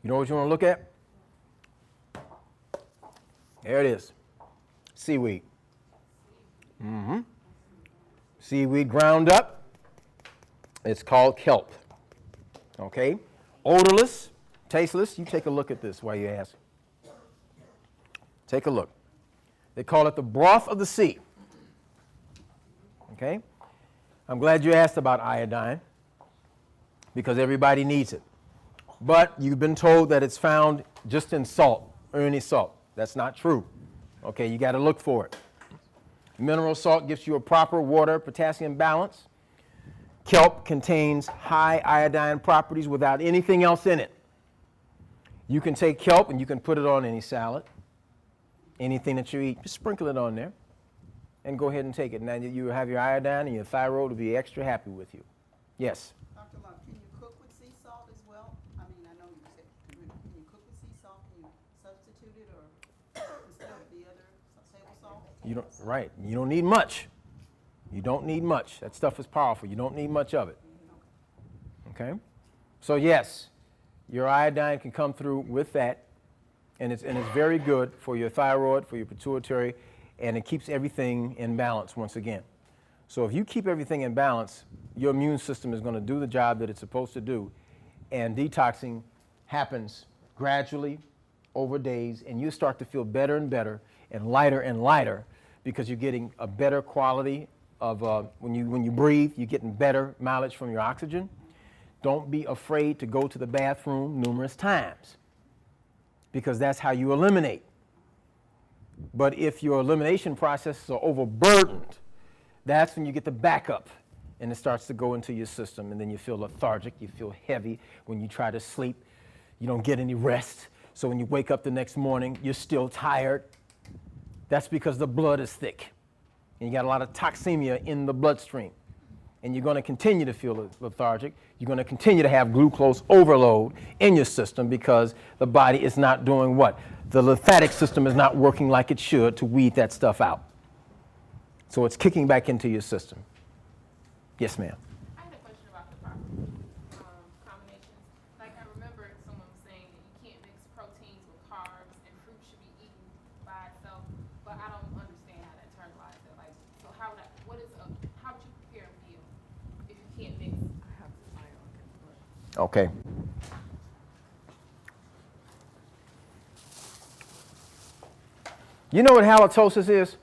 You know what you want to look at? There it is. Seaweed. Seaweed ground up. It's called kelp. Okay? Odorless, tasteless. You take a look at this while you ask. Take a look. They call it the broth of the sea. Okay? I'm glad you asked about iodine because everybody needs it. But you've been told that it's found just in salt, or any salt. That's not true. Okay, you got to look for it. Mineral salt gives you a proper water-potassium balance. Kelp contains high iodine properties without anything else in it. You can take kelp and you can put it on any salad, anything that you eat. Just sprinkle it on there and go ahead and take it. Now you have your iodine and your thyroid will be extra happy with you. Yes? Dr. Love, can you cook with sea salt as well? I mean, I know you said, can you cook with sea salt? Can you substitute it or instead of the other table salt? You don't, right. You don't need much. You don't need much. That stuff is powerful. You don't need much of it. Okay? So yes, your iodine can come through with that, and it's very good for your thyroid, for your pituitary, and it keeps everything in balance once again. So if you keep everything in balance, your immune system is going to do the job that it's supposed to do, and detoxing happens gradually over days, and you start to feel better and better and lighter because you're getting a better quality of when you breathe, you're getting better mileage from your oxygen. Don't be afraid to go to the bathroom numerous times because that's how you eliminate. But if your elimination processes are overburdened, that's when you get the backup and it starts to go into your system, and then you feel lethargic, you feel heavy. When you try to sleep, you don't get any rest. So when you wake up the next morning, you're still tired. That's because the blood is thick and you got a lot of toxemia in the bloodstream. And you're going to continue to feel lethargic. You're going to continue to have glucose overload in your system because the body is not doing what? The lymphatic system is not working like it should to weed that stuff out. So it's kicking back into your system. Yes, ma'am. I had a question about the proper combinations. Like I remember someone saying that you can't mix proteins with carbs and fruit should be eaten by itself, but I don't understand how to internalize it. Like, so how would how would you prepare a meal if you can't mix? Okay. You know what halitosis is?